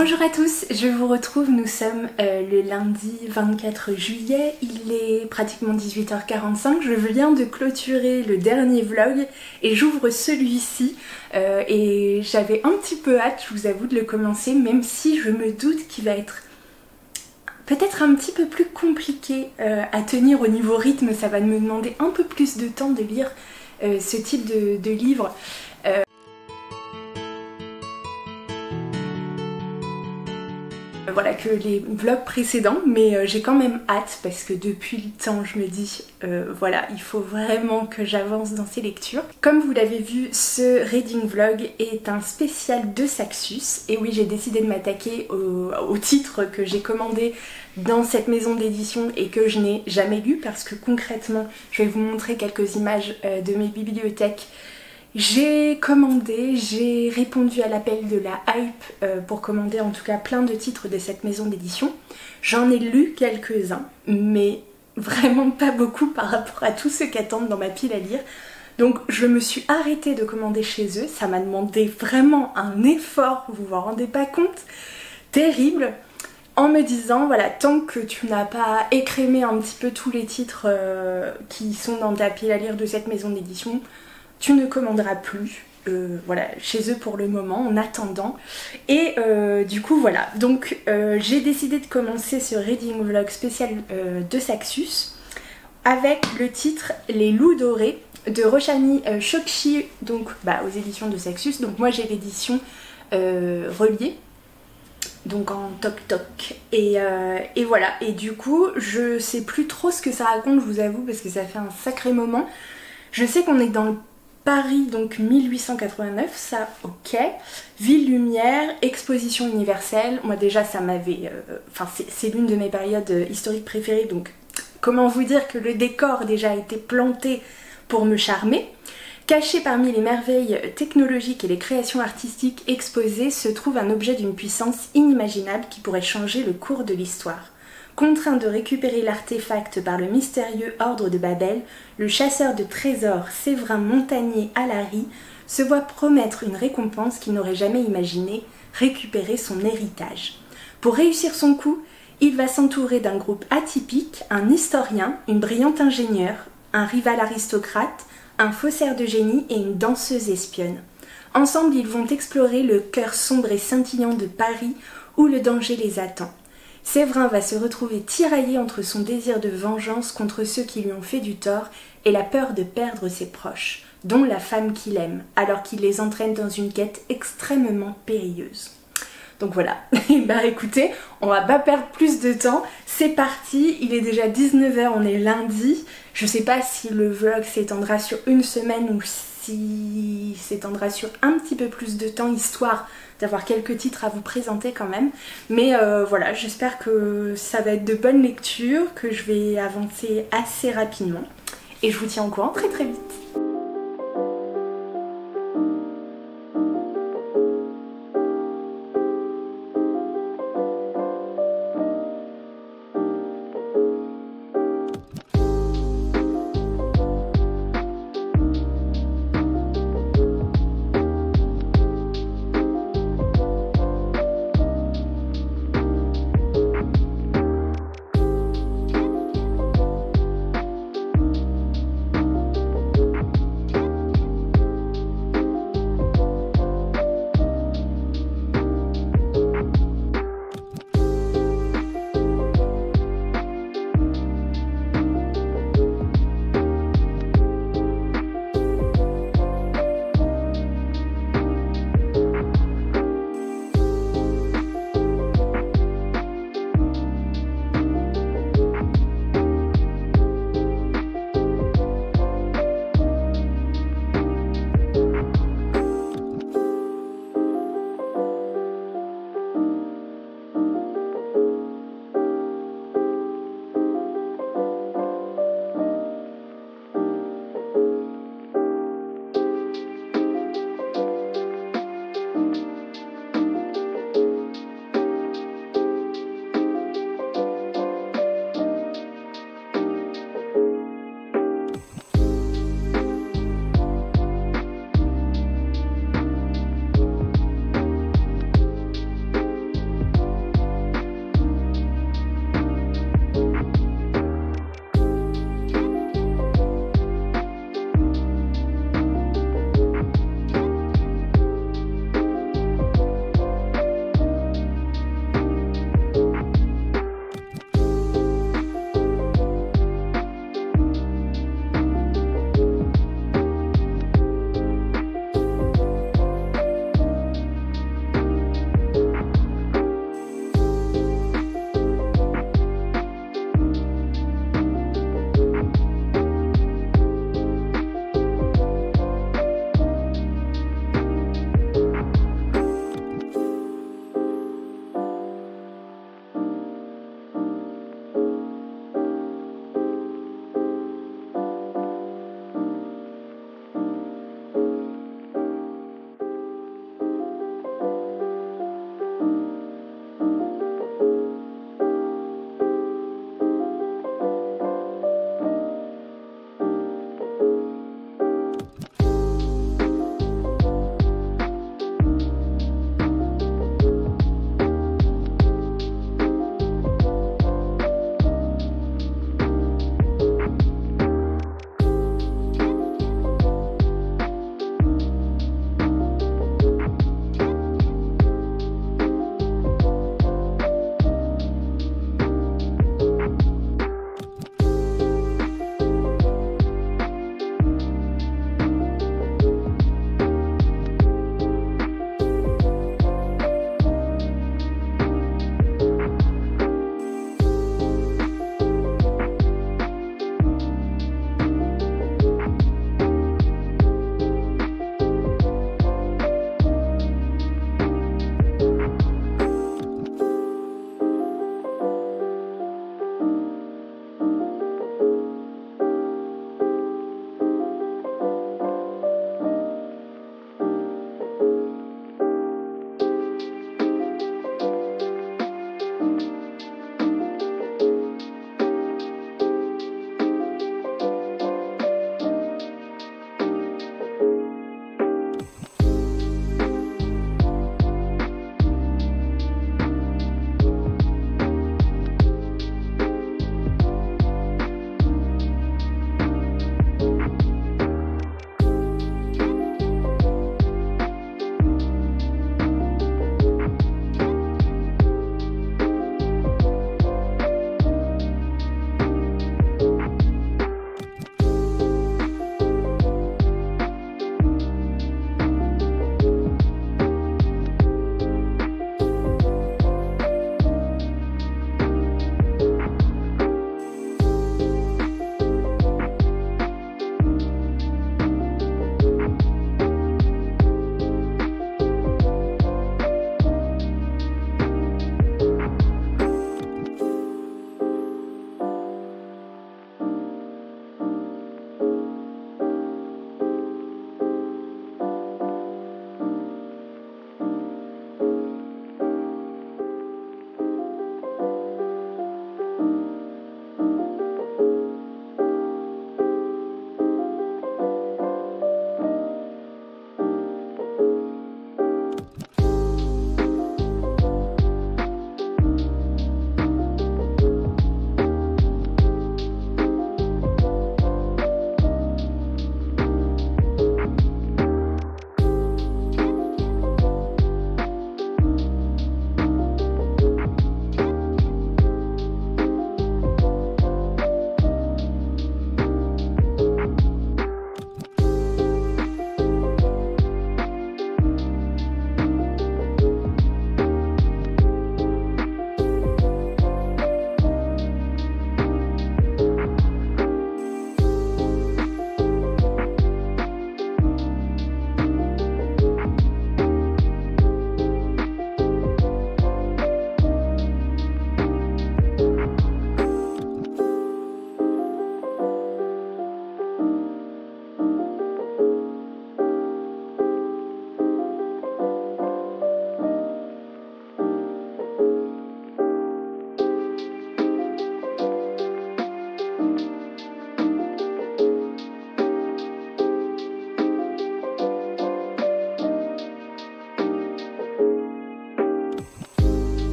Bonjour à tous, je vous retrouve, nous sommes le lundi 24 juillet, il est pratiquement 18h45, je viens de clôturer le dernier vlog et j'ouvre celui-ci et j'avais un petit peu hâte, je vous avoue, de le commencer, même si je me doute qu'il va être peut-être un petit peu plus compliqué à tenir au niveau rythme, ça va me demander un peu plus de temps de lire ce type de livre. Voilà, que les vlogs précédents, mais j'ai quand même hâte parce que depuis le temps je me dis voilà, il faut vraiment que j'avance dans ces lectures. Comme vous l'avez vu, ce reading vlog est un spécial de Saxus et oui, j'ai décidé de m'attaquer au titre que j'ai commandé dans cette maison d'édition et que je n'ai jamais lu parce que concrètement, je vais vous montrer quelques images de mes bibliothèques. J'ai commandé, j'ai répondu à l'appel de la hype pour commander en tout cas plein de titres de cette maison d'édition. J'en ai lu quelques-uns, mais vraiment pas beaucoup par rapport à tous ceux qui attendent dans ma pile à lire. Donc je me suis arrêtée de commander chez eux, ça m'a demandé vraiment un effort, vous vous rendez pas compte, terrible, en me disant voilà, tant que tu n'as pas écrémé un petit peu tous les titres qui sont dans ta pile à lire de cette maison d'édition, tu ne commanderas plus, voilà, chez eux pour le moment, en attendant. Et du coup, voilà. Donc, j'ai décidé de commencer ce reading vlog spécial de Saxus avec le titre Les Loups Dorés de Roshani Chokshi, donc aux éditions de Saxus. Donc, moi, j'ai l'édition reliée, donc en toc-toc. Et voilà. Et du coup, je sais plus trop ce que ça raconte, je vous avoue, parce que ça fait un sacré moment. Je sais qu'on est dans le Paris, donc 1889, ça ok. Ville Lumière, exposition universelle, moi déjà ça m'avait... c'est l'une de mes périodes historiques préférées, donc comment vous dire que le décor déjà a été planté pour me charmer. Caché parmi les merveilles technologiques et les créations artistiques exposées se trouve un objet d'une puissance inimaginable qui pourrait changer le cours de l'histoire. Contraint de récupérer l'artefact par le mystérieux ordre de Babel, le chasseur de trésors Séverin Montagnier Alary se voit promettre une récompense qu'il n'aurait jamais imaginée, récupérer son héritage. Pour réussir son coup, il va s'entourer d'un groupe atypique, un historien, une brillante ingénieure, un rival aristocrate, un faussaire de génie et une danseuse espionne. Ensemble, ils vont explorer le cœur sombre et scintillant de Paris où le danger les attend. Séverin va se retrouver tiraillé entre son désir de vengeance contre ceux qui lui ont fait du tort et la peur de perdre ses proches, dont la femme qu'il aime, alors qu'il les entraîne dans une quête extrêmement périlleuse. Donc voilà, écoutez, on va pas perdre plus de temps, c'est parti, il est déjà 19h, on est lundi, je sais pas si le vlog s'étendra sur une semaine ou si s'étendra sur un petit peu plus de temps, histoire d'avoir quelques titres à vous présenter quand même. Mais voilà, j'espère que ça va être de bonnes lectures, que je vais avancer assez rapidement. Et je vous tiens au courant très très vite.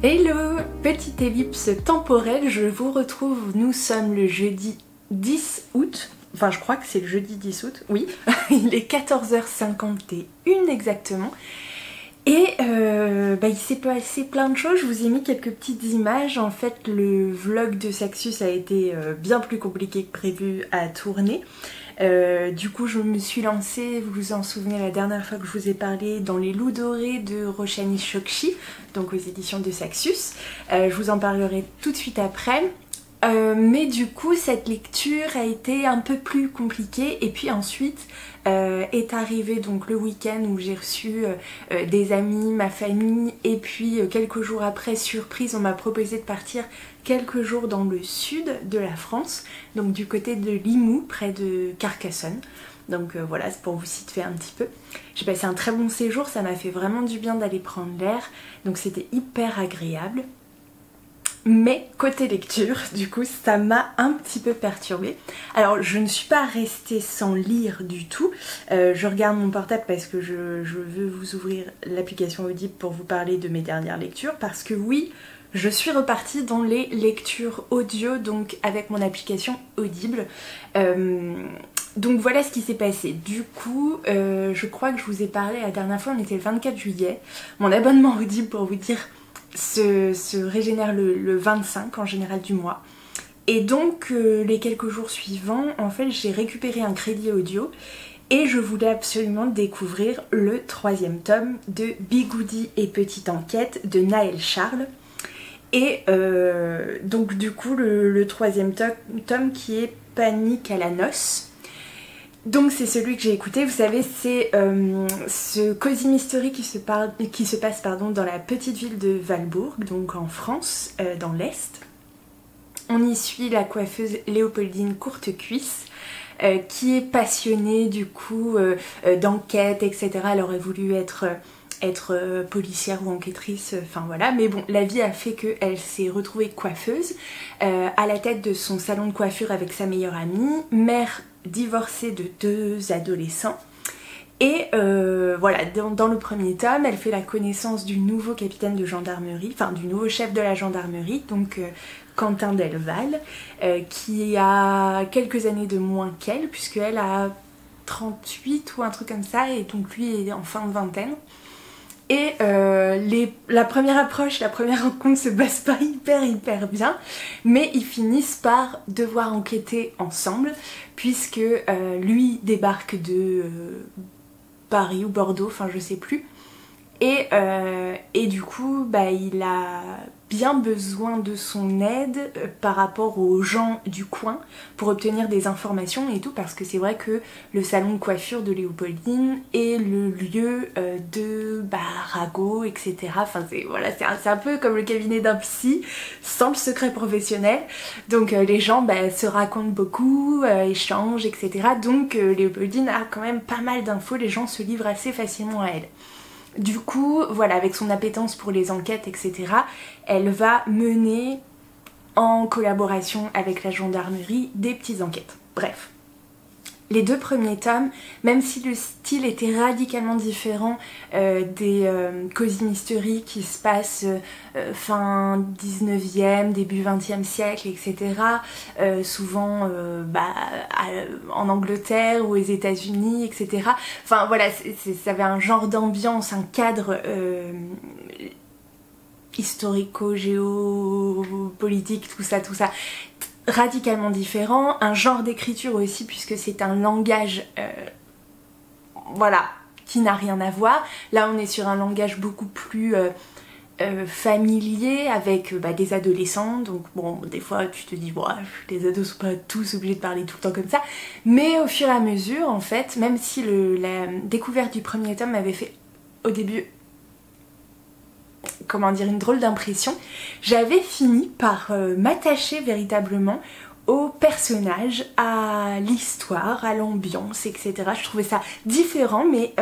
Hello, petite ellipse temporelle, je vous retrouve, nous sommes le jeudi 10 août, enfin je crois que c'est le jeudi 10 août, oui, il est 14h51 exactement, et il s'est passé plein de choses, je vous ai mis quelques petites images, en fait le vlog de Saxus a été bien plus compliqué que prévu à tourner. Du coup je me suis lancée, vous vous en souvenez la dernière fois que je vous ai parlé, dans Les Loups Dorés de Roshani Chokshi, donc aux éditions de Saxus. Je vous en parlerai tout de suite après. Mais du coup cette lecture a été un peu plus compliquée et puis ensuite est arrivé donc le week-end où j'ai reçu des amis, ma famille et puis quelques jours après, surprise, on m'a proposé de partir quelques jours dans le sud de la France, donc du côté de Limoux, près de Carcassonne. Donc voilà, c'est pour vous situer un petit peu. J'ai passé un très bon séjour, ça m'a fait vraiment du bien d'aller prendre l'air, donc c'était hyper agréable. Mais côté lecture, du coup, ça m'a un petit peu perturbée. Alors, je ne suis pas restée sans lire du tout. Je regarde mon portable parce que je veux vous ouvrir l'application Audible pour vous parler de mes dernières lectures. Parce que oui, je suis repartie dans les lectures audio, donc avec mon application Audible. Donc voilà ce qui s'est passé. Du coup, je crois que je vous ai parlé la dernière fois, on était le 24 juillet. Mon abonnement Audible, pour vous dire, se régénère le 25 en général du mois. Et donc les quelques jours suivants, en fait, j'ai récupéré un crédit audio et je voulais absolument découvrir le 3e tome de Bigoudi et Petite Enquête de Naël Charles. Et donc du coup le 3e tome qui est Panique à la noce. Donc c'est celui que j'ai écouté, vous savez, c'est ce cosy mystery qui se passe dans la petite ville de Valbourg, donc en France, dans l'Est. On y suit la coiffeuse Léopoldine Courtecuisse, qui est passionnée du coup d'enquête, etc. Elle aurait voulu être policière ou enquêtrice, enfin voilà, mais bon, la vie a fait qu'elle s'est retrouvée coiffeuse à la tête de son salon de coiffure avec sa meilleure amie, mère divorcée de 2 adolescents. Et voilà, dans le premier tome, elle fait la connaissance du nouveau capitaine de gendarmerie, enfin du nouveau chef de la gendarmerie, donc Quentin Delval, qui a quelques années de moins qu'elle, puisqu'elle a 38 ou un truc comme ça, et donc lui est en fin de vingtaine. Et la première approche, la première rencontre se passe pas hyper bien, mais ils finissent par devoir enquêter ensemble, puisque lui débarque de Paris ou Bordeaux, enfin je sais plus, et du coup il a bien besoin de son aide par rapport aux gens du coin pour obtenir des informations et tout, parce que c'est vrai que le salon de coiffure de Léopoldine est le lieu de ragots, etc. Enfin c'est un peu comme le cabinet d'un psy sans le secret professionnel, donc les gens se racontent beaucoup, échangent, etc. Donc Léopoldine a quand même pas mal d'infos, les gens se livrent assez facilement à elle. Du coup, voilà, avec son appétence pour les enquêtes, etc., elle va mener, en collaboration avec la gendarmerie, des petites enquêtes. Bref. Les 2 premiers tomes, même si le style était radicalement différent des cosy mystery qui se passent fin 19e, début 20e siècle, etc. Souvent en Angleterre ou aux États-Unis, etc. Enfin voilà, ça avait un genre d'ambiance, un cadre historico-géopolitique, tout ça. Radicalement différent, un genre d'écriture aussi, puisque c'est un langage qui n'a rien à voir. Là on est sur un langage beaucoup plus familier avec des adolescents, donc bon des fois tu te dis les ados sont pas tous obligés de parler tout le temps comme ça, mais au fur et à mesure en fait, même si la découverte du premier tome m'avait fait au début une drôle d'impression, j'avais fini par m'attacher véritablement aux personnages, à l'histoire, à l'ambiance, etc. Je trouvais ça différent, mais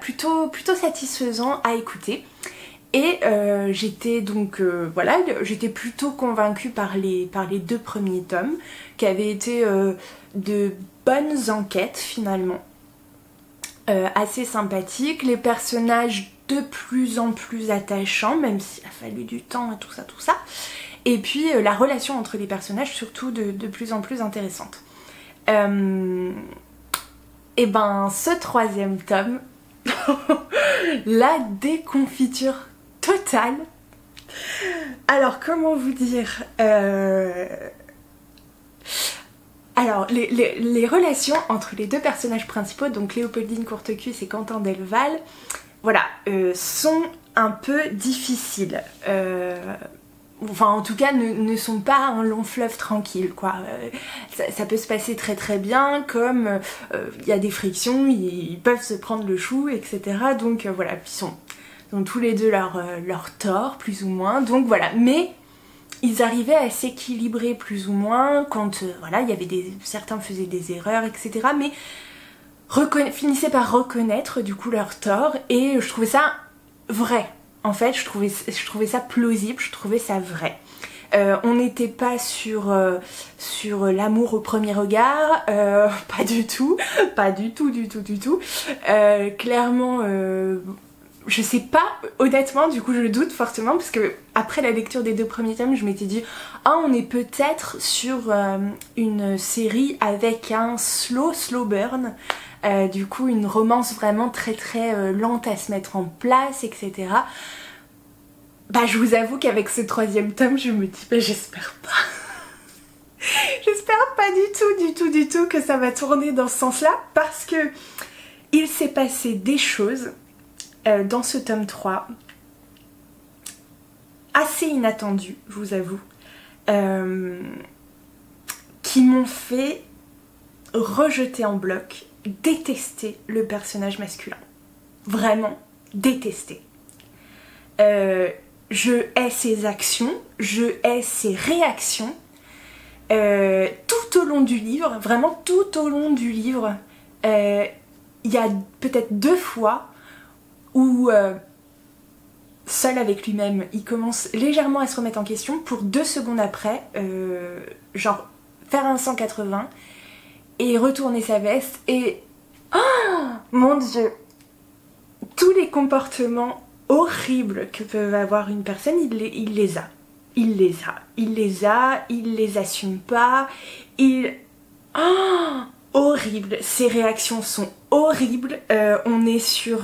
plutôt satisfaisant à écouter. Et j'étais donc j'étais plutôt convaincue par les 2 premiers tomes, qui avaient été de bonnes enquêtes finalement, assez sympathiques. Les personnages de plus en plus attachant, même s'il a fallu du temps et tout ça, tout ça. Et puis la relation entre les personnages surtout de plus en plus intéressante. Et ben ce 3e tome, la déconfiture totale. Alors comment vous dire, alors les relations entre les deux personnages principaux, donc Léopoldine Courtecusse et Quentin Delval, voilà, sont un peu difficiles. Enfin en tout cas ne sont pas un long fleuve tranquille quoi. Ça peut se passer très très bien, comme il y a des frictions, ils peuvent se prendre le chou, etc. Donc voilà, ils ont tous les deux leur tort plus ou moins, donc voilà, mais ils arrivaient à s'équilibrer plus ou moins quand voilà, il y avait certains faisaient des erreurs, etc. mais finissaient par reconnaître du coup leur tort, et je trouvais ça vrai. En fait, je trouvais ça plausible, je trouvais ça vrai. On n'était pas sur l'amour au premier regard, pas du tout, pas du tout, du tout, du tout. Clairement, je sais pas, honnêtement, du coup je doute fortement, parce que après la lecture des 2 premiers tomes, je m'étais dit ah, on est peut-être sur une série avec un slow burn. Du coup une romance vraiment très très lente à se mettre en place, etc. Bah je vous avoue qu'avec ce 3e tome je me dis bah j'espère pas. J'espère pas du tout que ça va tourner dans ce sens là, parce que il s'est passé des choses dans ce tome 3 assez inattendues, je vous avoue, qui m'ont fait rejeter en bloc, détester le personnage masculin. Vraiment détester. Je hais ses actions, je hais ses réactions. Tout au long du livre, vraiment tout au long du livre, il y a peut-être 2 fois où seul avec lui-même, il commence légèrement à se remettre en question pour 2 secondes après, genre faire un 180 et retourner sa veste et... Oh mon Dieu, tous les comportements horribles que peut avoir une personne, il les a. Il les assume pas, Oh, horrible, ses réactions sont horribles, on est sur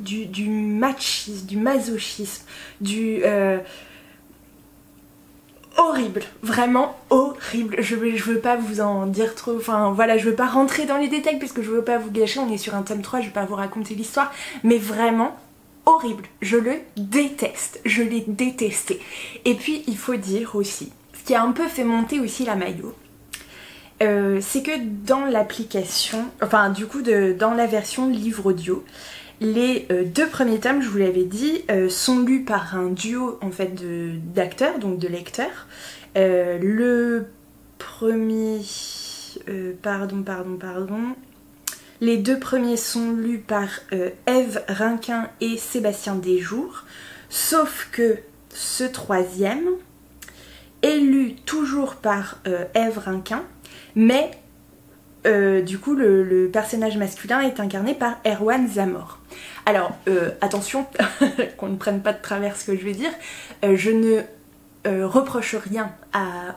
du machisme, du masochisme, horrible, vraiment horrible. Je veux pas vous en dire trop, enfin voilà, je veux pas rentrer dans les détails parce que je veux pas vous gâcher, on est sur un tome 3, je vais pas vous raconter l'histoire, mais vraiment horrible, je le déteste, je l'ai détesté. Et puis il faut dire aussi, ce qui a un peu fait monter aussi la maillot, c'est que dans l'application, enfin du coup dans la version livre audio, les 2 premiers tomes, je vous l'avais dit, sont lus par un duo en fait d'acteurs, donc de lecteurs. Le premier... pardon. Les 2 premiers sont lus par Ève Rinquin et Sébastien Desjours, sauf que ce 3e est lu toujours par Ève Rinquin, mais du coup le personnage masculin est incarné par Erwan Zamor. Alors attention qu'on ne prenne pas de travers ce que je vais dire, je ne reproche rien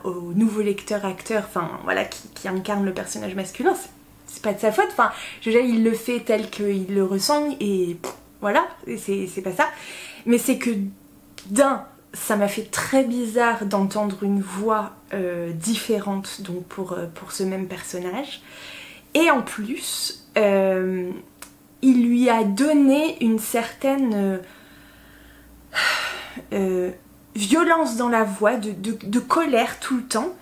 au nouveau lecteur-acteur, enfin voilà, qui incarne le personnage masculin, c'est pas de sa faute, enfin je veux dire, il le fait tel qu'il le ressent et voilà, c'est pas ça, mais c'est que ça m'a fait très bizarre d'entendre une voix différente donc pour ce même personnage, et en plus il lui a donné une certaine violence dans la voix, de colère tout le temps,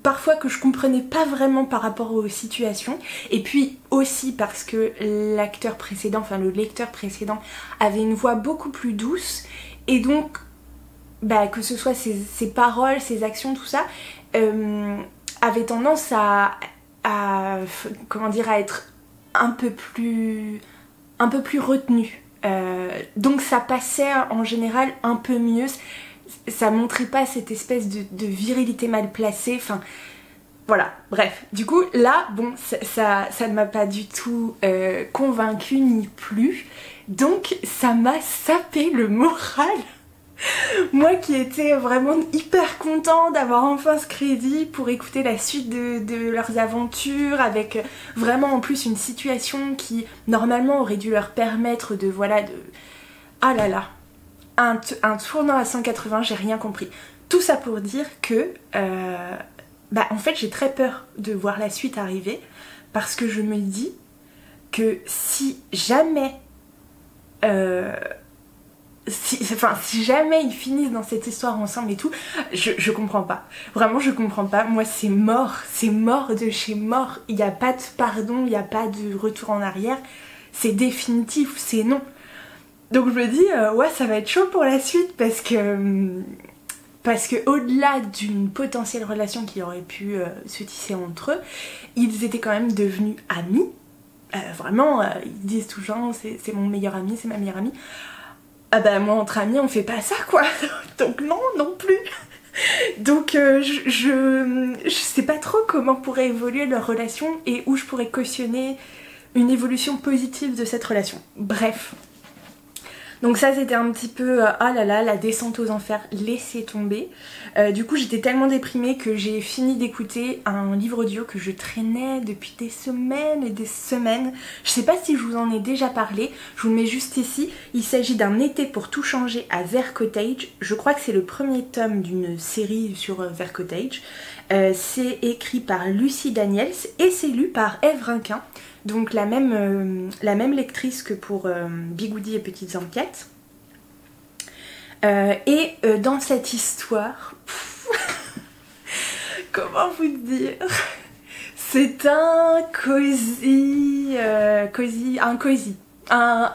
parfois que je comprenais pas vraiment par rapport aux situations, et puis aussi parce que l'acteur précédent, enfin le lecteur précédent avait une voix beaucoup plus douce, et donc bah, que ce soit ses paroles, ses actions, tout ça, avait tendance à comment dire, à être un peu plus retenu. Donc ça passait en général un peu mieux, ça montrait pas cette espèce de virilité mal placée, enfin Voilà, bref, du coup là, bon, ça ne m'a pas du tout convaincue ni plu, donc ça m'a sapé le moral. Moi qui étais vraiment hyper contente d'avoir enfin ce crédit pour écouter la suite de leurs aventures, avec vraiment en plus une situation qui normalement aurait dû leur permettre de, voilà, de... Ah là là, un tournant à 180, j'ai rien compris. Tout ça pour dire que... Bah en fait j'ai très peur de voir la suite arriver parce que je me dis que si jamais si jamais ils finissent dans cette histoire ensemble et tout, je comprends pas. Vraiment je comprends pas. Moi c'est mort de chez mort. Il n'y a pas de pardon, il n'y a pas de retour en arrière. C'est définitif, c'est non. Donc je me dis ouais ça va être chaud pour la suite parce que au-delà d'une potentielle relation qui aurait pu se tisser entre eux, ils étaient quand même devenus amis. Vraiment, ils disent toujours c'est mon meilleur ami, c'est ma meilleure amie. Ah bah moi entre amis on fait pas ça quoi. Donc non plus. Donc je sais pas trop comment pourrait évoluer leur relation et où je pourrais cautionner une évolution positive de cette relation. Bref. Donc ça c'était un petit peu, oh là là, la descente aux enfers, laissez tomber. Du coup j'étais tellement déprimée que j'ai fini d'écouter un livre audio que je traînais depuis des semaines et des semaines. Je sais pas si je vous en ai déjà parlé, je vous le mets juste ici. Il s'agit d'un été pour tout changer à Vert Cottage. Je crois que c'est le premier tome d'une série sur Vert Cottage. C'est écrit par Lucie Daniels et c'est lu par Ève Rinquin. Donc la même lectrice que pour Bigoudi et Petites Enquêtes. Dans cette histoire, comment vous dire, c'est un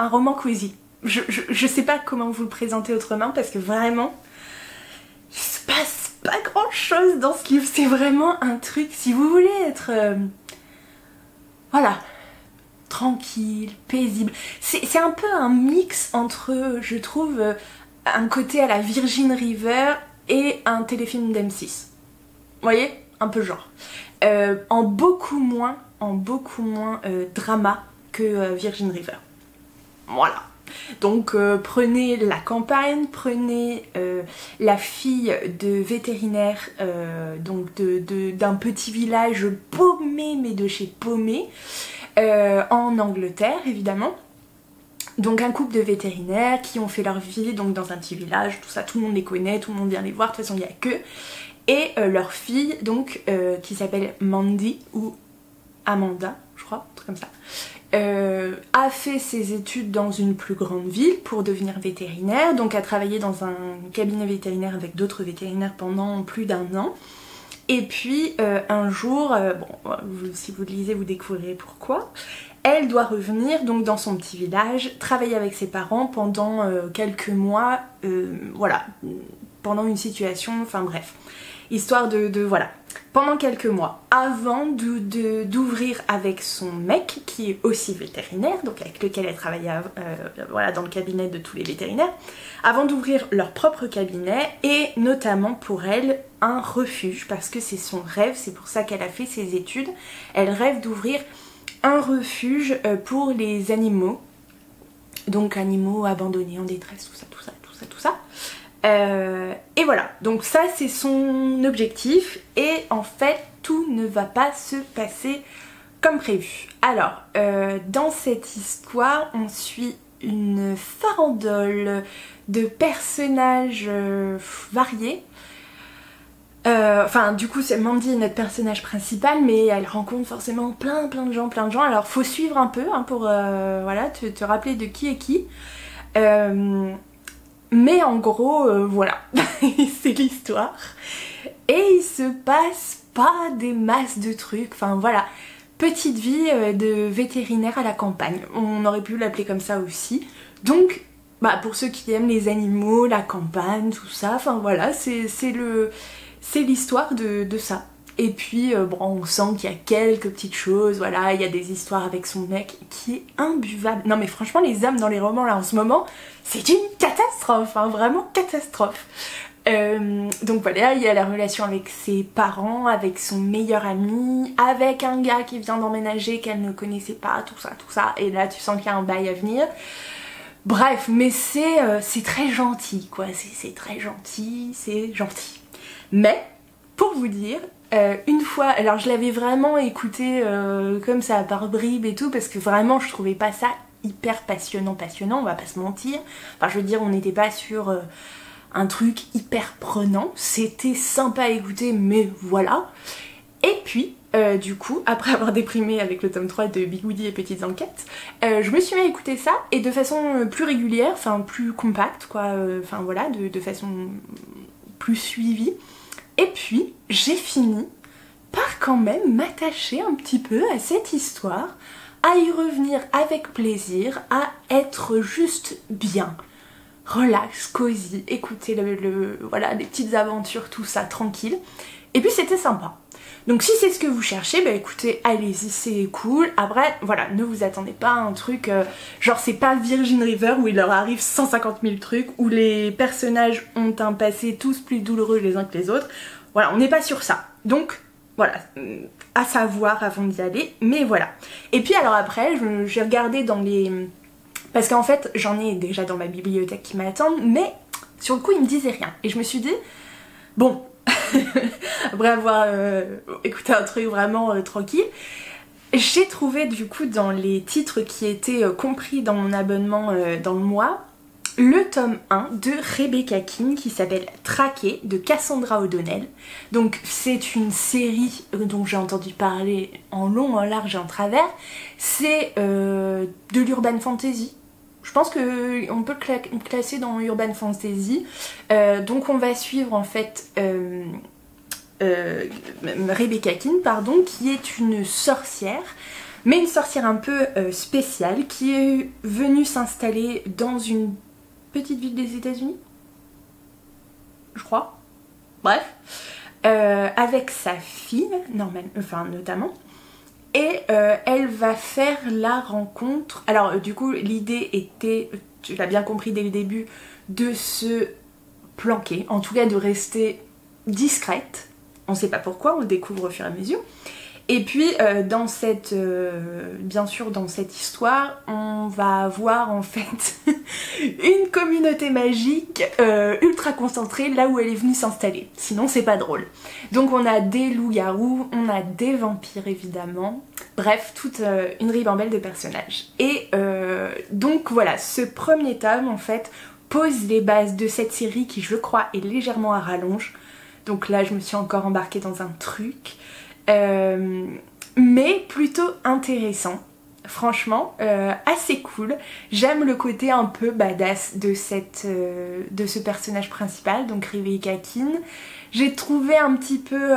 roman cosy. Je sais pas comment vous le présenter autrement parce que vraiment, il se passe pas grand chose dans ce livre. C'est vraiment un truc, si vous voulez être... voilà. Tranquille, paisible. C'est un peu un mix entre, je trouve, un côté à la Virgin River et un téléfilm d'M6. Vous voyez? Un peu genre. En beaucoup moins drama que Virgin River. Voilà. Donc prenez la campagne, prenez la fille de vétérinaire donc d'un petit village paumé, mais de chez paumé. En Angleterre évidemment, donc un couple de vétérinaires qui ont fait leur vie donc dans un petit village, tout ça, tout le monde les connaît, tout le monde vient les voir, de toute façon il n'y a que, et leur fille donc qui s'appelle Mandy ou Amanda je crois, un truc comme ça, a fait ses études dans une plus grande ville pour devenir vétérinaire, donc a travaillé dans un cabinet vétérinaire avec d'autres vétérinaires pendant plus d'1 an. Et puis un jour, bon, si vous le lisez vous découvrirez pourquoi, elle doit revenir donc dans son petit village, travailler avec ses parents pendant quelques mois, voilà, pendant une situation, enfin bref, histoire de voilà, pendant quelques mois, avant d'ouvrir avec son mec qui est aussi vétérinaire, donc avec lequel elle travaillait voilà, dans le cabinet de tous les vétérinaires, avant d'ouvrir leur propre cabinet et notamment pour elle un refuge parce que c'est son rêve, c'est pour ça qu'elle a fait ses études, elle rêve d'ouvrir un refuge pour les animaux, donc animaux abandonnés en détresse, tout ça. Et voilà, donc ça c'est son objectif et en fait tout ne va pas se passer comme prévu. Alors dans cette histoire on suit une farandole de personnages variés. Enfin du coup c'est Mandy notre personnage principal mais elle rencontre forcément plein de gens, alors faut suivre un peu hein, pour voilà, te rappeler de qui est qui. Mais en gros, voilà, c'est l'histoire. Et il se passe pas des masses de trucs, enfin voilà. Petite vie de vétérinaire à la campagne, on aurait pu l'appeler comme ça aussi. Donc, bah, pour ceux qui aiment les animaux, la campagne, tout ça, enfin voilà, c'est l'histoire de ça. Et puis, bon, on sent qu'il y a quelques petites choses, voilà, il y a des histoires avec son mec qui est imbuvable. Non mais franchement, les hommes dans les romans là en ce moment, c'est une catastrophe, hein, vraiment catastrophe. Donc voilà, il y a la relation avec ses parents, avec son meilleur ami, avec un gars qui vient d'emménager qu'elle ne connaissait pas, tout ça, et là tu sens qu'il y a un bail à venir. Bref, mais c'est très gentil quoi, c'est très gentil, c'est gentil. Mais, pour vous dire, une fois, alors je l'avais vraiment écouté comme ça par bribes et tout, parce que vraiment je trouvais pas ça hyper passionnant, on va pas se mentir. Enfin je veux dire, on n'était pas sur un truc hyper prenant, c'était sympa à écouter, mais voilà. Et puis, du coup, après avoir déprimé avec le tome 3 de Bigoudi et Petites Enquêtes, je me suis mis à écouter ça, et de façon plus régulière, enfin plus compacte, quoi, enfin voilà, de façon plus suivie. Et puis, j'ai fini par quand même m'attacher un petit peu à cette histoire, à y revenir avec plaisir, à être juste bien. Relax, cosy, écouter voilà, les petites aventures, tout ça, tranquille. Et puis c'était sympa. Donc si c'est ce que vous cherchez, bah écoutez, allez-y, c'est cool. Après, voilà, ne vous attendez pas à un truc, genre c'est pas Virgin River où il leur arrive 150 000 trucs, où les personnages ont un passé tous plus douloureux les uns que les autres. Voilà, on n'est pas sur ça. Donc, voilà, à savoir avant d'y aller, mais voilà. Et puis alors après, j'ai regardé dans les... Parce qu'en fait, j'en ai déjà dans ma bibliothèque qui m'attendent, mais sur le coup, ils me disaient rien. Et je me suis dit, bon, après avoir écouté un truc vraiment tranquille, j'ai trouvé du coup dans les titres qui étaient compris dans mon abonnement dans le mois, le tome 1 de Rebecca King qui s'appelle Traqué de Cassandra O'Donnell. Donc c'est une série dont j'ai entendu parler en long, en large et en travers. C'est de l'urban fantasy. Je pense qu'on peut le classer dans urban fantasy. Donc on va suivre en fait Rebecca King, pardon, qui est une sorcière. Mais une sorcière un peu spéciale qui est venue s'installer dans une petite ville des États-Unis, je crois. Bref, avec sa fille, notamment, et elle va faire la rencontre. Alors, du coup, l'idée était, tu l'as bien compris dès le début, de se planquer, en tout cas de rester discrète. On ne sait pas pourquoi, on le découvre au fur et à mesure. Et puis bien sûr dans cette histoire, on va avoir en fait une communauté magique ultra concentrée là où elle est venue s'installer. Sinon c'est pas drôle. Donc on a des loups-garous, on a des vampires évidemment. Bref, toute une ribambelle de personnages. Et donc voilà, ce premier tome en fait pose les bases de cette série qui je crois est légèrement à rallonge. Donc là je me suis encore embarquée dans un truc. Mais plutôt intéressant, franchement, assez cool. J'aime le côté un peu badass de ce personnage principal, donc Rebecca King. J'ai trouvé un petit peu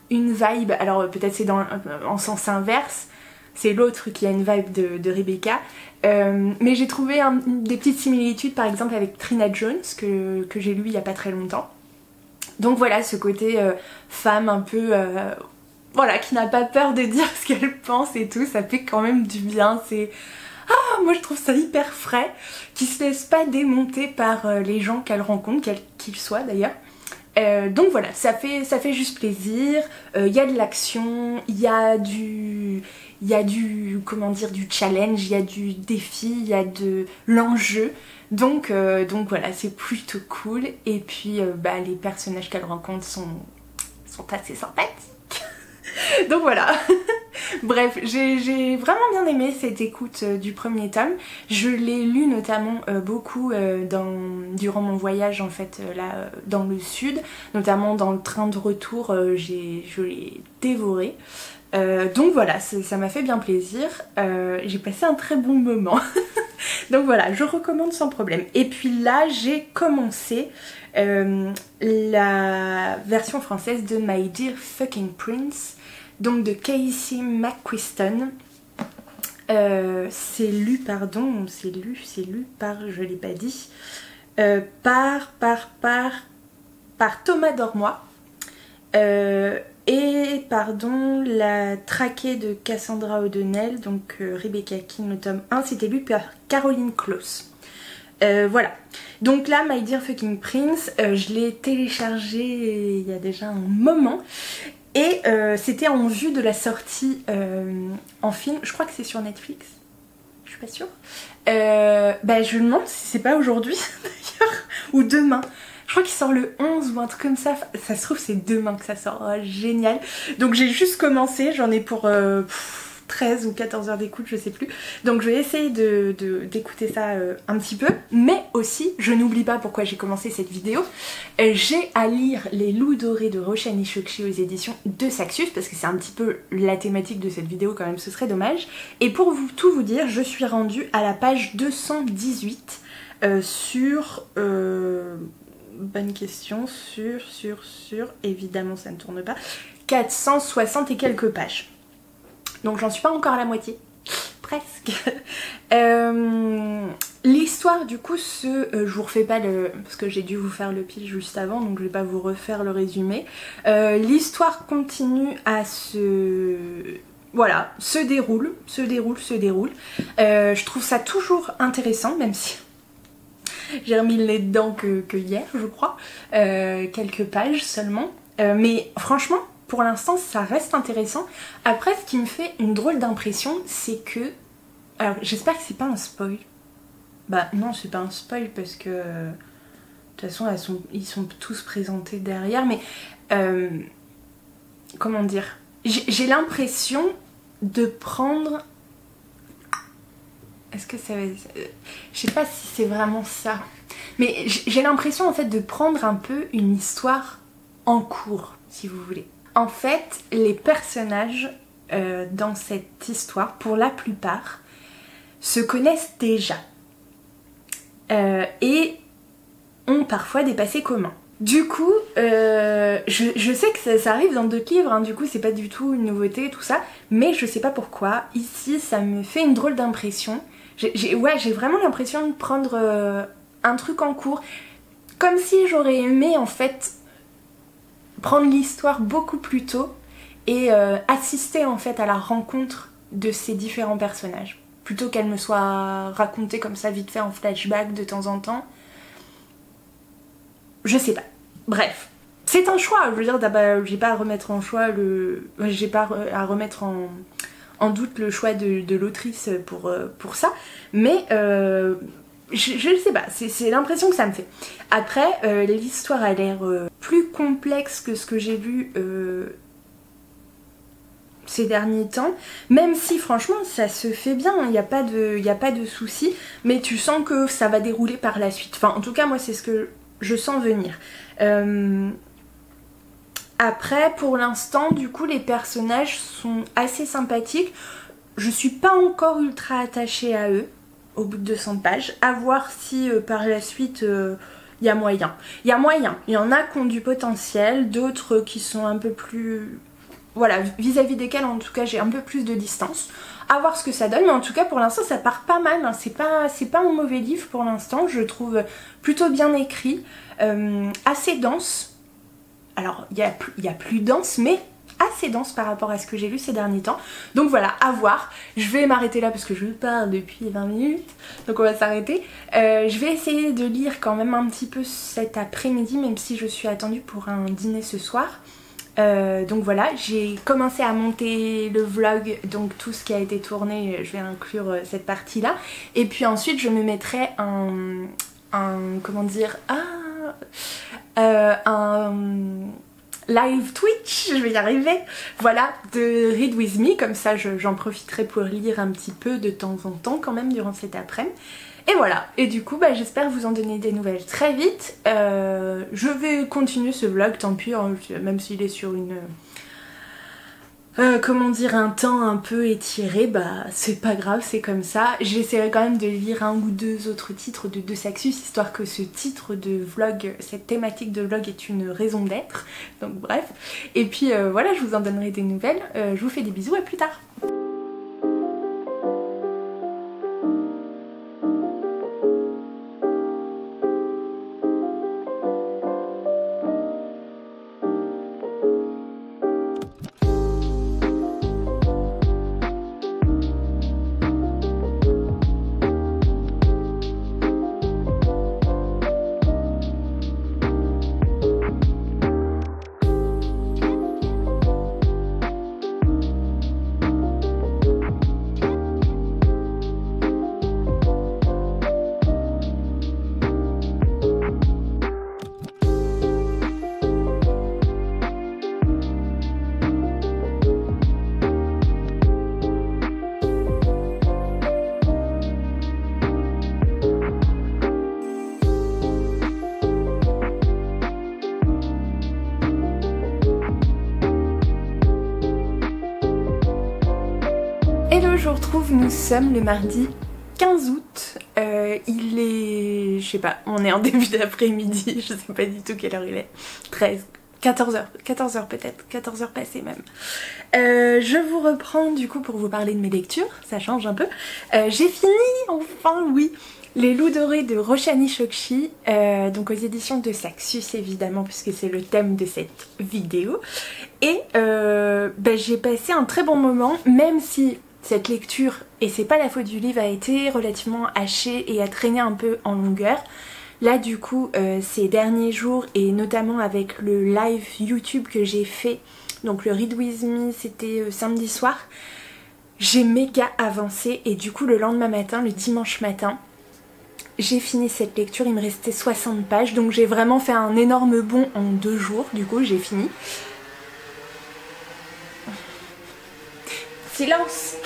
une vibe, alors peut-être c'est en sens inverse, c'est l'autre qui a une vibe de Rebecca, mais j'ai trouvé des petites similitudes par exemple avec Trina Jones que j'ai lu il y a pas très longtemps. Donc voilà, ce côté femme un peu... voilà, qui n'a pas peur de dire ce qu'elle pense et tout, ça fait quand même du bien, c'est... Ah, moi je trouve ça hyper frais, qui se laisse pas démonter par les gens qu'elle rencontre, quels qu'ils soient d'ailleurs. Donc voilà, ça fait juste plaisir, il y a de l'action, il y a du comment dire, du challenge, il y a du défi, il y a de l'enjeu. Donc voilà, c'est plutôt cool. Et puis les personnages qu'elle rencontre sont assez sympathiques. Donc voilà. Bref, j'ai vraiment bien aimé cette écoute du premier tome. Je l'ai lu notamment beaucoup durant mon voyage en fait là dans le sud, notamment dans le train de retour, je l'ai dévoré. Donc voilà, ça m'a fait bien plaisir. J'ai passé un très bon moment. Donc voilà, je recommande sans problème. Et puis là, j'ai commencé la version française de My Dear Fucking Prince, donc de Casey McQuiston. C'est lu par, je l'ai pas dit, par Thomas Dormois. Et la traquée de Cassandra O'Donnell, donc Rebecca King, le tome 1, c'était lu par Caroline Close. Voilà. Donc là, My Dear Fucking Prince, je l'ai téléchargé il y a déjà un moment. Et c'était en vue de la sortie en film. Je crois que c'est sur Netflix. Je suis pas sûre. Bah, je me demande si c'est pas aujourd'hui d'ailleurs ou demain. Je crois qu'il sort le 11 ou un truc comme ça. Ça se trouve c'est demain que ça sort. Oh, génial. Donc j'ai juste commencé. J'en ai pour 13 ou 14 heures d'écoute, je sais plus. Donc je vais essayer d'écouter ça un petit peu. Mais aussi, je n'oublie pas pourquoi j'ai commencé cette vidéo. J'ai à lire Les Loups Dorés de Roshan Chokshi aux éditions de Saxus, parce que c'est un petit peu la thématique de cette vidéo quand même, ce serait dommage. Et pour tout vous dire, je suis rendue à la page 218 sur... bonne question, évidemment ça ne tourne pas, 460 et quelques pages. Donc j'en suis pas encore à la moitié, presque. L'histoire du coup, je vous refais pas parce que j'ai dû vous faire le pitch juste avant, donc je vais pas vous refaire le résumé. L'histoire continue à voilà, se déroule. Je trouve ça toujours intéressant, même si j'ai remis le nez dedans que hier, je crois. Quelques pages seulement. Mais franchement, pour l'instant, ça reste intéressant. Après, ce qui me fait une drôle d'impression, c'est que... Alors, j'espère que c'est pas un spoil. Bah non, c'est pas un spoil parce que... de toute façon, ils sont tous présentés derrière. Mais... comment dire, j'ai l'impression de prendre... Est-ce que ça va... je sais pas si c'est vraiment ça. Mais j'ai l'impression en fait de prendre un peu une histoire en cours, si vous voulez. En fait, les personnages dans cette histoire, pour la plupart, se connaissent déjà. Et ont parfois des passés communs. Du coup, je sais que ça arrive dans d'autres livres, hein, du coup c'est pas du tout une nouveauté, tout ça, mais je sais pas pourquoi, ici ça me fait une drôle d'impression. J'ai vraiment l'impression de prendre un truc en cours, comme si j'aurais aimé en fait prendre l'histoire beaucoup plus tôt et assister en fait à la rencontre de ces différents personnages, plutôt qu'elle me soit racontée comme ça vite fait en flashback de temps en temps. Je sais pas. Bref, c'est un choix. Je veux dire, j'ai pas à remettre en choix j'ai pas à remettre en doute le choix de l'autrice pour ça. Mais je sais pas. C'est l'impression que ça me fait. Après, l'histoire a l'air plus complexe que ce que j'ai vu ces derniers temps, même si franchement ça se fait bien, il n'y a pas de souci, mais tu sens que ça va dérouler par la suite. Enfin, en tout cas, moi c'est ce que je sens venir. Après, pour l'instant, du coup, les personnages sont assez sympathiques. Je suis pas encore ultra attachée à eux au bout de 200 pages. À voir si par la suite il y a moyen. Il y a moyen. Il y en a qui ont du potentiel, d'autres qui sont un peu plus... Voilà, vis-à-vis desquels en tout cas j'ai un peu plus de distance. À voir ce que ça donne, mais en tout cas pour l'instant ça part pas mal, hein. C'est pas un mauvais livre pour l'instant, je trouve plutôt bien écrit, assez dense. Alors il y a plus dense, mais assez dense par rapport à ce que j'ai lu ces derniers temps. Donc voilà, à voir. Je vais m'arrêter là parce que je parle depuis 20 minutes, donc on va s'arrêter. Je vais essayer de lire quand même un petit peu cet après-midi, même si je suis attendue pour un dîner ce soir. Donc voilà, j'ai commencé à monter le vlog, donc tout ce qui a été tourné, je vais inclure cette partie là. Et puis ensuite je me mettrai comment dire, un live Twitch, je vais y arriver, voilà, de Read With Me, comme ça j'en profiterai pour lire un petit peu de temps en temps quand même durant cet après-midi. Et voilà, et du coup j'espère vous en donner des nouvelles très vite. Je vais continuer ce vlog, tant pis, hein, même s'il est sur une... comment dire, un temps un peu étiré, c'est pas grave, c'est comme ça. J'essaierai quand même de lire un ou deux autres titres de Saxus, histoire que ce titre de vlog, cette thématique de vlog est une raison d'être. Donc bref, et puis voilà, je vous en donnerai des nouvelles. Je vous fais des bisous, à plus tard. Hello, je vous retrouve, nous sommes le mardi 15 août, il est, je sais pas, on est en début d'après-midi, je sais pas du tout quelle heure il est, 14h peut-être, 14h passées même. Je vous reprends du coup pour vous parler de mes lectures, ça change un peu. J'ai fini, enfin oui, Les Loups Dorés de Roshani Chokshi, donc aux éditions de Saxus évidemment, puisque c'est le thème de cette vidéo. Et j'ai passé un très bon moment, même si cette lecture, et c'est pas la faute du livre, a été relativement hachée et a traîné un peu en longueur. Là du coup ces derniers jours et notamment avec le live YouTube que j'ai fait, donc le Read With Me, c'était samedi soir, j'ai méga avancé et du coup le lendemain matin, le dimanche matin, j'ai fini cette lecture, il me restait 60 pages, donc j'ai vraiment fait un énorme bond en 2 jours, du coup j'ai fini. Silence.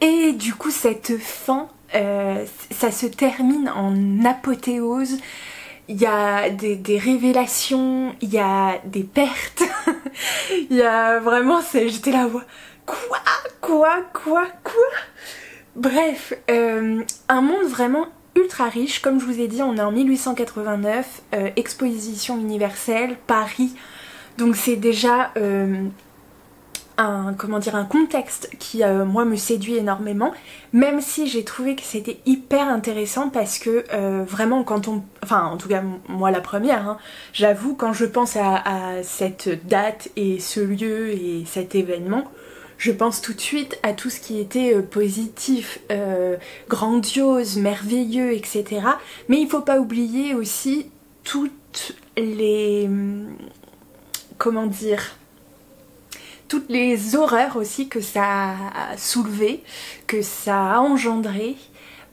Et du coup cette fin, ça se termine en apothéose. Il y a des révélations, il y a des pertes, il y a vraiment, j'étais là, quoi. Bref, un monde vraiment ultra riche, comme je vous ai dit, on est en 1889, exposition universelle, Paris, donc c'est déjà un contexte qui moi me séduit énormément, même si j'ai trouvé que c'était hyper intéressant parce que vraiment quand on, enfin en tout cas moi la première, hein, j'avoue quand je pense à cette date et ce lieu et cet événement, je pense tout de suite à tout ce qui était positif, grandiose, merveilleux, etc. Mais il faut pas oublier aussi toutes les, comment dire, toutes les horreurs aussi que ça a soulevé, que ça a engendré.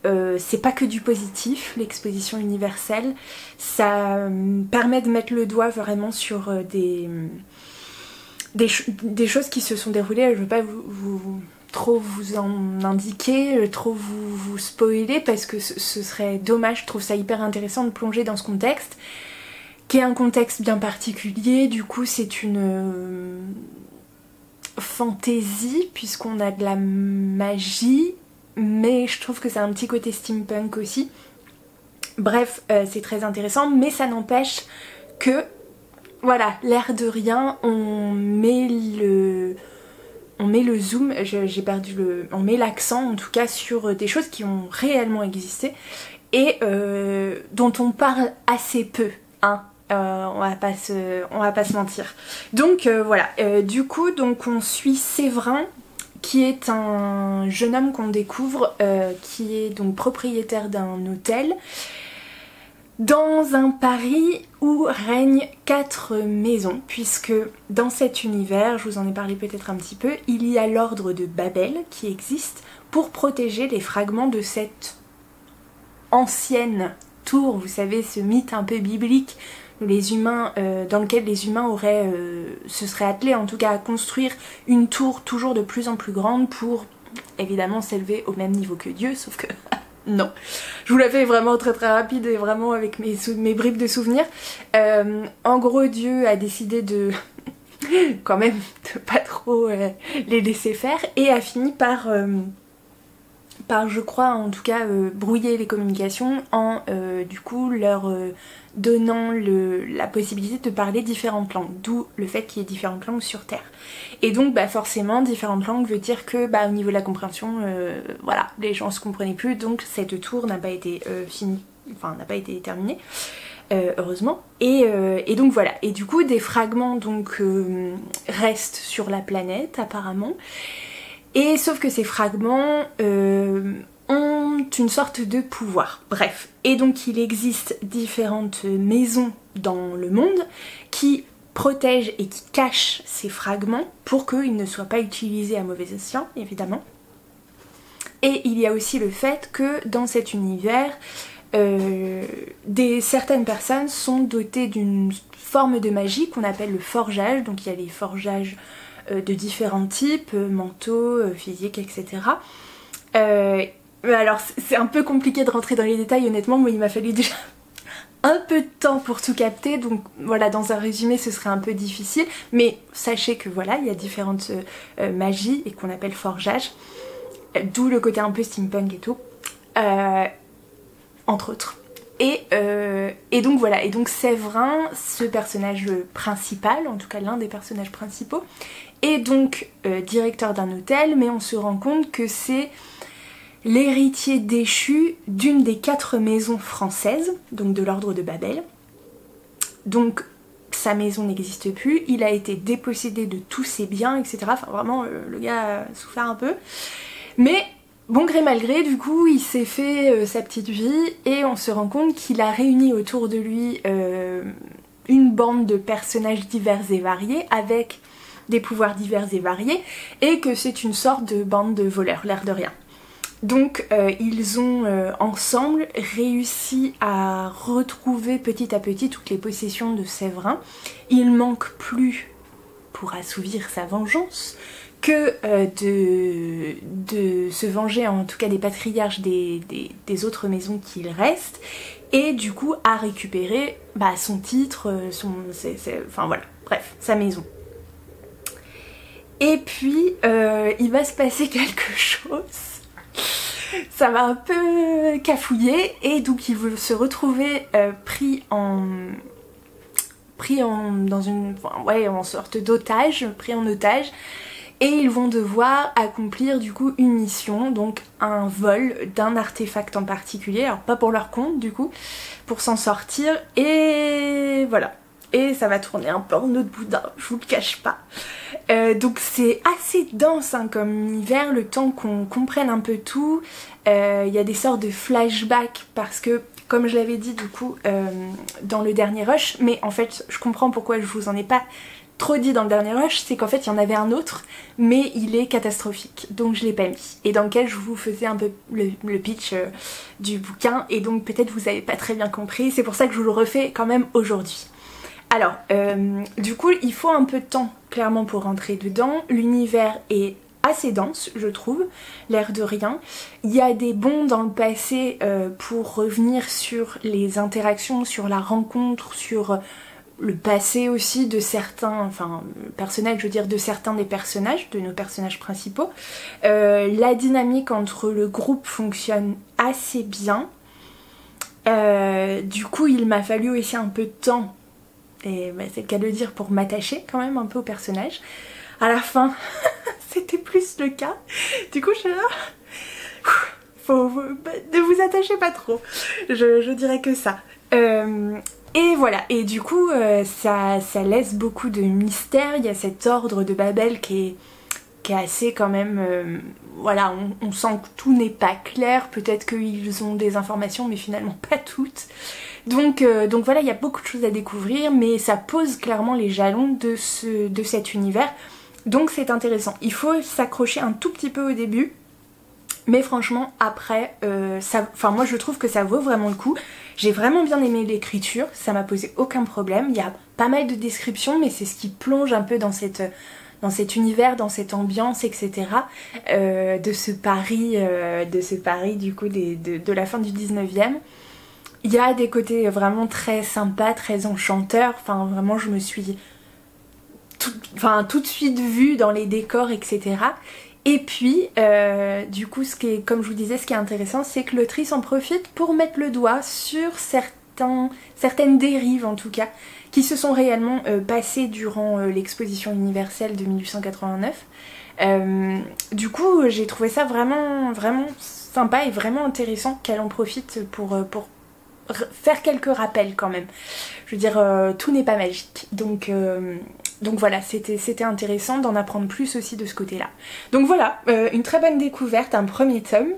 C'est pas que du positif, l'exposition universelle. Ça permet de mettre le doigt vraiment sur des choses qui se sont déroulées. Je veux pas trop vous en indiquer, trop vous spoiler parce que ce serait dommage. Je trouve ça hyper intéressant de plonger dans ce contexte, qui est un contexte bien particulier. Du coup c'est une fantaisie puisqu'on a de la magie, mais je trouve que c'est un petit côté steampunk aussi. Bref, c'est très intéressant, mais ça n'empêche que, voilà, l'air de rien, on met le zoom, j'ai perdu on met l'accent en tout cas sur des choses qui ont réellement existé et dont on parle assez peu, hein. On va pas se mentir. Donc voilà, du coup donc on suit Séverin qui est un jeune homme qu'on découvre qui est donc propriétaire d'un hôtel dans un Paris où règnent 4 maisons, puisque dans cet univers, je vous en ai parlé peut-être un petit peu, il y a l'ordre de Babel qui existe pour protéger les fragments de cette ancienne tour, vous savez, ce mythe un peu biblique les humains, dans lequel les humains se seraient attelés en tout cas à construire une tour toujours de plus en plus grande pour évidemment s'élever au même niveau que Dieu, sauf que non. Je vous la fais vraiment très rapide et vraiment avec mes bribes de souvenirs. En gros, Dieu a décidé de quand même de pas trop les laisser faire et a fini par je crois en tout cas brouiller les communications en du coup leur donnant la possibilité de parler différentes langues, d'où le fait qu'il y ait différentes langues sur Terre. Et donc forcément différentes langues veut dire que au niveau de la compréhension, voilà, les gens se comprenaient plus, donc cette tour n'a pas été finie, enfin n'a pas été terminée. Heureusement, et donc voilà, et du coup des fragments donc restent sur la planète apparemment. Et sauf que ces fragments ont une sorte de pouvoir. Bref. Et donc il existe différentes maisons dans le monde qui protègent et qui cachent ces fragments pour qu'ils ne soient pas utilisés à mauvais escient, évidemment. Et il y a aussi le fait que dans cet univers, certaines personnes sont dotées d'une forme de magie qu'on appelle le forgeage. Donc il y a les forgeages de différents types, mentaux, physiques, etc. Alors c'est un peu compliqué de rentrer dans les détails honnêtement, moi il m'a fallu déjà un peu de temps pour tout capter, donc voilà, dans un résumé ce serait un peu difficile, mais sachez que voilà, il y a différentes magies et qu'on appelle forgeage, d'où le côté un peu steampunk et tout, entre autres. Et donc voilà, et donc Séverin, ce personnage principal, en tout cas l'un des personnages principaux, est donc directeur d'un hôtel, mais on se rend compte que c'est l'héritier déchu d'une des 4 maisons françaises, donc de l'ordre de Babel. Donc sa maison n'existe plus, il a été dépossédé de tous ses biens, etc. Enfin vraiment, le gars a souffert un peu. Mais bon gré mal gré, du coup, il s'est fait sa petite vie et on se rend compte qu'il a réuni autour de lui une bande de personnages divers et variés avec des pouvoirs divers et variés et que c'est une sorte de bande de voleurs, l'air de rien. Donc ils ont ensemble réussi à retrouver petit à petit toutes les possessions de Séverin. Il manque plus, pour assouvir sa vengeance, que de se venger en tout cas des patriarches des autres maisons qu'il reste, et du coup à récupérer son titre, enfin voilà, bref, sa maison. Et puis il va se passer quelque chose. Ça va un peu cafouiller et donc ils vont se retrouver pris en sorte d'otage, pris en otage, et ils vont devoir accomplir du coup une mission, donc un vol d'un artefact en particulier, alors pas pour leur compte du coup, pour s'en sortir, et voilà. Et ça va tourner un peu en autre boudin, je vous le cache pas. Donc c'est assez dense hein, comme univers, le temps qu'on comprenne un peu tout. Il y a des sortes de flashbacks parce que, comme je l'avais dit du coup dans le dernier rush, mais en fait je comprends pourquoi je vous en ai pas trop dit dans le dernier rush, c'est qu'en fait il y en avait un autre, mais il est catastrophique, donc je l'ai pas mis. Et dans lequel je vous faisais un peu le pitch du bouquin, et donc peut-être vous avez pas très bien compris, c'est pour ça que je vous le refais quand même aujourd'hui. Alors, du coup, il faut un peu de temps, clairement, pour rentrer dedans. L'univers est assez dense, je trouve, l'air de rien. Il y a des bonds dans le passé pour revenir sur les interactions, sur la rencontre, sur le passé aussi de certains, enfin, personnels, je veux dire, de certains des personnages, de nos personnages principaux. La dynamique entre le groupe fonctionne assez bien. Du coup, il m'a fallu aussi un peu de temps, et c'est le cas de le dire, pour m'attacher quand même un peu au personnage. À la fin, c'était plus le cas. Du coup, je suis là... ne vous attachez pas trop. Je dirais que ça. Et voilà, et du coup, ça laisse beaucoup de mystère. Il y a cet ordre de Babel qui est assez quand même... voilà, on sent que tout n'est pas clair. Peut-être qu'ils ont des informations, mais finalement pas toutes. Donc voilà, il y a beaucoup de choses à découvrir, mais ça pose clairement les jalons de cet univers. Donc c'est intéressant. Il faut s'accrocher un tout petit peu au début, mais franchement après, moi je trouve que ça vaut vraiment le coup. J'ai vraiment bien aimé l'écriture, ça m'a posé aucun problème. Il y a pas mal de descriptions, mais c'est ce qui plonge un peu dans cet univers, dans cette ambiance, etc. De ce Paris du coup de la fin du 19e. Il y a des côtés vraiment très sympas, très enchanteurs. Enfin vraiment je me suis tout de suite vue dans les décors, etc. Et puis du coup comme je vous disais, ce qui est intéressant, c'est que l'autrice en profite pour mettre le doigt sur certaines dérives en tout cas, qui se sont réellement passées durant l'exposition universelle de 1889. Du coup j'ai trouvé ça vraiment sympa et vraiment intéressant qu'elle en profite pour faire quelques rappels quand même. Je veux dire, tout n'est pas magique. Donc voilà, c'était intéressant d'en apprendre plus aussi de ce côté-là. Donc voilà, une très bonne découverte, un premier tome.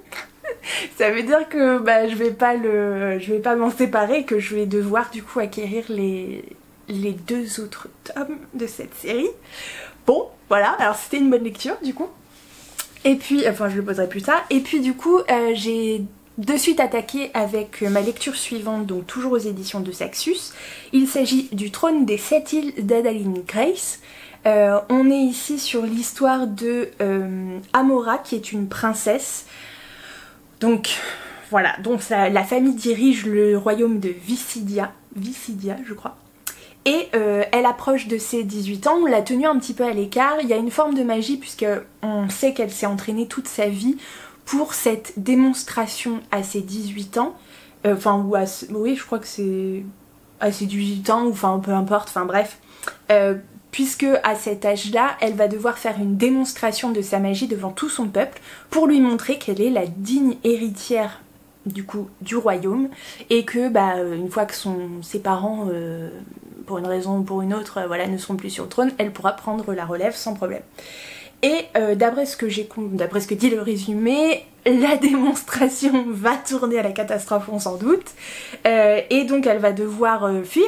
Ça veut dire que je vais pas m'en séparer, que je vais devoir du coup acquérir les 2 autres tomes de cette série. Bon, voilà, alors c'était une bonne lecture du coup. Et puis, enfin je le poserai plus tard. Et puis du coup, j'ai de suite attaqué avec ma lecture suivante, donc toujours aux éditions de Saxus. Il s'agit du Trône des 7 îles d'Adaline Grace. On est ici sur l'histoire de Amora, qui est une princesse. Donc voilà, donc la famille dirige le royaume de Vissidia, je crois. Et elle approche de ses 18 ans, on l'a tenue un petit peu à l'écart. Il y a une forme de magie puisque on sait qu'elle s'est entraînée toute sa vie pour cette démonstration à ses 18 ans. Enfin, oui, je crois que c'est à ses 18 ans, ou enfin peu importe, enfin bref. Puisque à cet âge-là, elle va devoir faire une démonstration de sa magie devant tout son peuple pour lui montrer qu'elle est la digne héritière du coup du royaume et que une fois que ses parents pour une raison ou pour une autre voilà, ne seront plus sur le trône, elle pourra prendre la relève sans problème. Et d'après ce que dit le résumé, la démonstration va tourner à la catastrophe, on s'en doute, et donc elle va devoir fuir.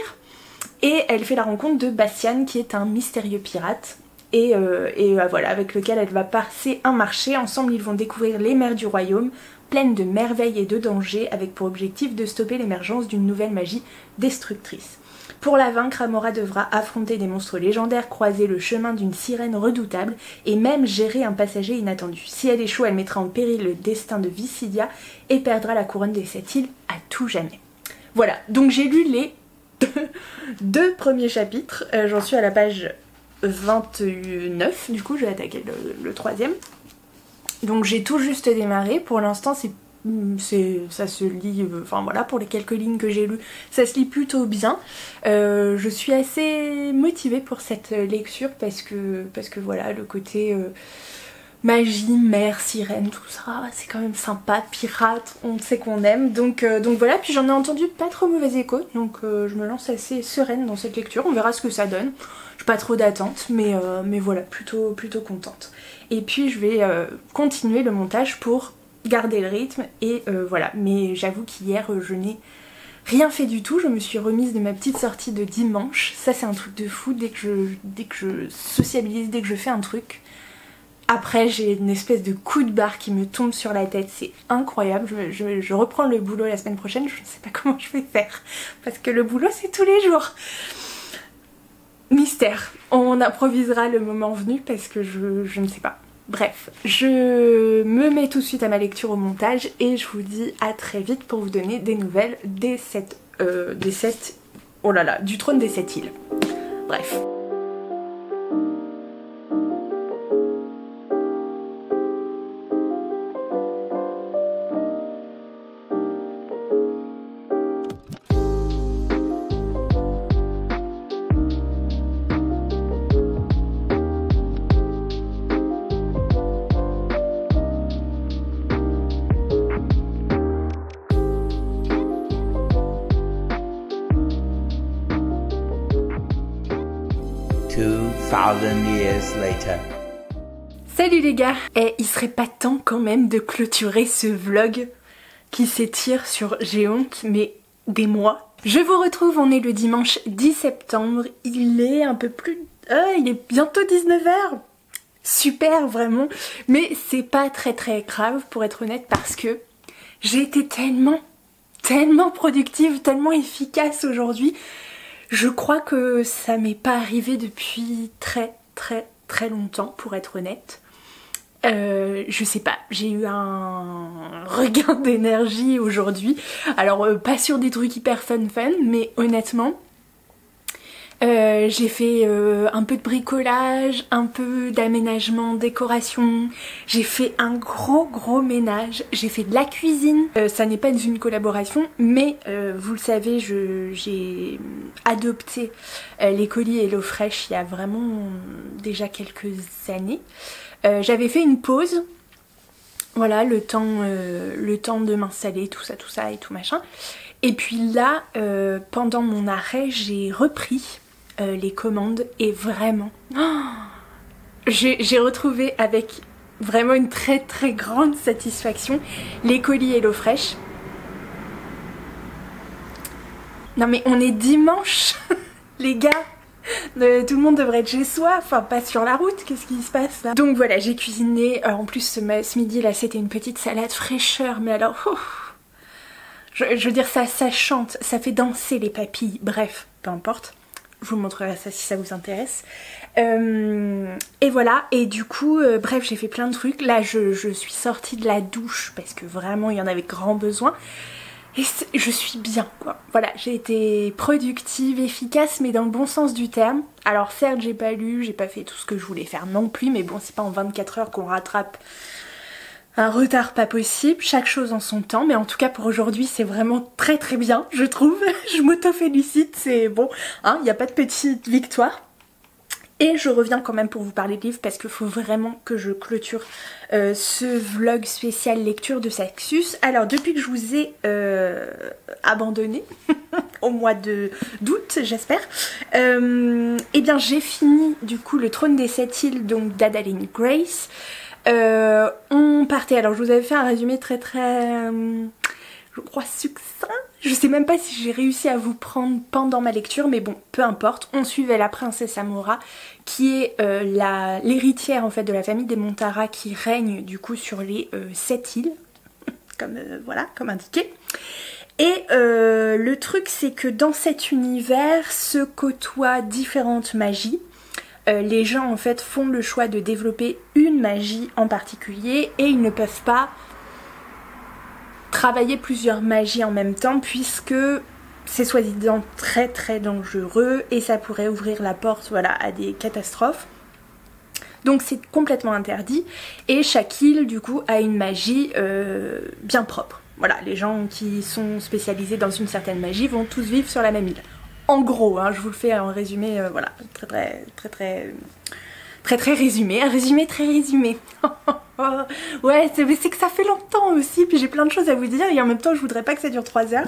Et elle fait la rencontre de Bastian qui est un mystérieux pirate et voilà, avec lequel elle va passer un marché. Ensemble ils vont découvrir les mers du royaume pleines de merveilles et de dangers avec pour objectif de stopper l'émergence d'une nouvelle magie destructrice. Pour la vaincre, Amora devra affronter des monstres légendaires, croiser le chemin d'une sirène redoutable et même gérer un passager inattendu. Si elle échoue, elle mettra en péril le destin de Vissidia et perdra la couronne des 7 îles à tout jamais. Voilà, donc j'ai lu les deux premiers chapitres, j'en suis à la page 29, du coup je vais attaquer le troisième. Donc j'ai tout juste démarré, pour l'instant ça se lit, enfin voilà, pour les quelques lignes que j'ai lues, ça se lit plutôt bien. Je suis assez motivée pour cette lecture parce que voilà, le côté magie, mer, sirène, tout ça, c'est quand même sympa, pirate, on sait qu'on aime, donc voilà. Puis j'en ai entendu pas trop mauvais échos, donc je me lance assez sereine dans cette lecture, on verra ce que ça donne. J'ai pas trop d'attente, mais voilà, plutôt contente. Et puis je vais continuer le montage pour garder le rythme, et voilà. Mais j'avoue qu'hier je n'ai rien fait du tout, je me suis remise de ma petite sortie de dimanche. Ça c'est un truc de fou, dès que je sociabilise, dès que je fais un truc, après j'ai une espèce de coup de barre qui me tombe sur la tête, c'est incroyable. Je reprends le boulot la semaine prochaine, je ne sais pas comment je vais faire, parce que le boulot c'est tous les jours. Mystère, on improvisera le moment venu parce que je ne sais pas. Bref, je me mets tout de suite à ma lecture au montage et je vous dis à très vite pour vous donner des nouvelles du trône des 7 îles. Bref. Years later. Salut les gars, il serait pas temps quand même de clôturer ce vlog qui s'étire sur j'ai honte mais des mois. Je vous retrouve, on est le dimanche 10 septembre, il est un peu plus... il est bientôt 19h. Super vraiment, mais c'est pas très grave pour être honnête parce que j'ai été tellement productive, tellement efficace aujourd'hui. Je crois que ça m'est pas arrivé depuis très longtemps pour être honnête. Je sais pas, j'ai eu un regain d'énergie aujourd'hui. Alors pas sur des trucs hyper fun, mais honnêtement j'ai fait un peu de bricolage, un peu d'aménagement, décoration. J'ai fait un gros ménage, j'ai fait de la cuisine. Ça n'est pas une collaboration, mais vous le savez, j'ai adopté les colis Hello Fresh il y a vraiment déjà quelques années. J'avais fait une pause, voilà, le temps de m'installer, tout ça et tout machin. Et puis là, pendant mon arrêt, j'ai repris les commandes et vraiment, j'ai retrouvé avec vraiment une très grande satisfaction les colis Hello Fresh. Non mais on est dimanche les gars, tout le monde devrait être chez soi, enfin pas sur la route, qu'est-ce qui se passe là? Donc voilà, j'ai cuisiné, en plus ce midi là c'était une petite salade fraîcheur, mais alors je veux dire ça chante, ça fait danser les papilles, bref, peu importe. Je vous montrerai ça si ça vous intéresse. Et voilà, et du coup, bref, j'ai fait plein de trucs. Là, je suis sortie de la douche parce que vraiment, il y en avait grand besoin. Et je suis bien, quoi. Voilà, j'ai été productive, efficace, mais dans le bon sens du terme. Alors certes, j'ai pas lu, j'ai pas fait tout ce que je voulais faire non plus, mais bon, c'est pas en 24 heures qu'on rattrape un retard pas possible, chaque chose en son temps, mais en tout cas pour aujourd'hui c'est vraiment très très bien, je trouve. Je m'auto-félicite, c'est bon, hein, il n'y a pas de petite victoire. Et je reviens quand même pour vous parler de livres parce qu'il faut vraiment que je clôture ce vlog spécial lecture de Saxus. Alors depuis que je vous ai abandonné au mois d'août j'espère, et bien j'ai fini du coup Le Trône des Sept Îles donc d'Adalyn Grace. On partait, alors je vous avais fait un résumé très je crois succinct. Je sais même pas si j'ai réussi à vous prendre pendant ma lecture, mais bon, peu importe. On suivait la princesse Amora, qui est l'héritière en fait de la famille des Montara, qui règne du coup sur les 7 îles, comme voilà, comme indiqué. Et le truc c'est que dans cet univers se côtoient différentes magies. Les gens en fait font le choix de développer une magie en particulier et ils ne peuvent pas travailler plusieurs magies en même temps puisque c'est soi-disant très très dangereux et ça pourrait ouvrir la porte voilà, à des catastrophes. Donc c'est complètement interdit et chaque île du coup a une magie bien propre. Voilà, les gens qui sont spécialisés dans une certaine magie vont tous vivre sur la même île. En gros, hein, je vous le fais en résumé, voilà, très résumé, un résumé très résumé. Ouais, c'est que ça fait longtemps aussi, puis j'ai plein de choses à vous dire et en même temps je voudrais pas que ça dure 3 heures.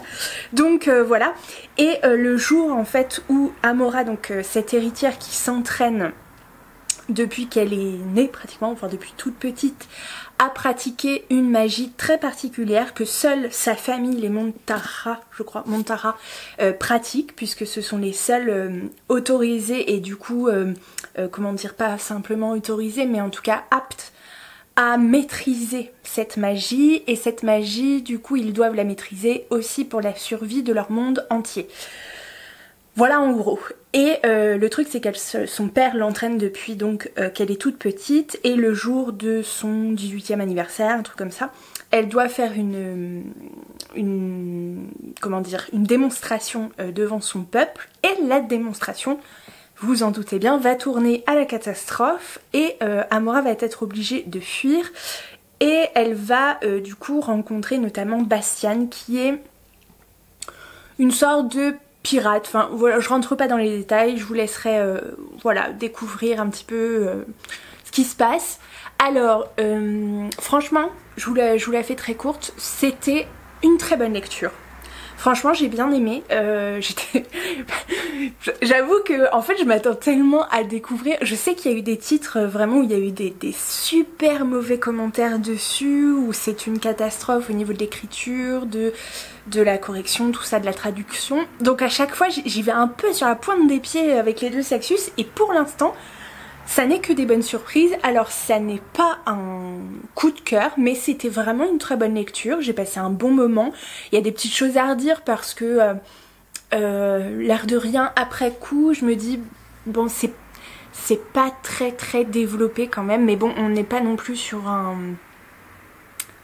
Donc voilà, et le jour en fait où Amora, donc cette héritière qui s'entraîne depuis qu'elle est née pratiquement, enfin depuis toute petite, a pratiqué une magie très particulière que seule sa famille, les Montara, je crois, Montara, pratique, puisque ce sont les seuls autorisés et du coup, comment dire, pas simplement autorisés, mais en tout cas aptes à maîtriser cette magie. Et cette magie, du coup, ils doivent la maîtriser aussi pour la survie de leur monde entier. Voilà en gros. Et le truc c'est que son père l'entraîne depuis donc qu'elle est toute petite et le jour de son 18e anniversaire, un truc comme ça, elle doit faire comment dire, une démonstration devant son peuple et la démonstration, vous en doutez bien, va tourner à la catastrophe et Amora va être obligée de fuir et elle va du coup rencontrer notamment Bastian qui est une sorte de pirate, enfin voilà, je rentre pas dans les détails, je vous laisserai voilà, découvrir un petit peu ce qui se passe. Alors franchement, je vous la fais très courte, c'était une très bonne lecture. Franchement j'ai bien aimé, j'avoue que en fait je m'attends tellement à découvrir. Je sais qu'il y a eu des titres vraiment où il y a eu des super mauvais commentaires dessus, où c'est une catastrophe au niveau de l'écriture, de la correction, tout ça, de la traduction. Donc à chaque fois j'y vais un peu sur la pointe des pieds avec les deux Saxus et pour l'instant ça n'est que des bonnes surprises. Alors ça n'est pas un coup de cœur, mais c'était vraiment une très bonne lecture. J'ai passé un bon moment. Il y a des petites choses à redire parce que l'air de rien après coup, je me dis bon c'est pas très développé quand même, mais bon on n'est pas non plus sur un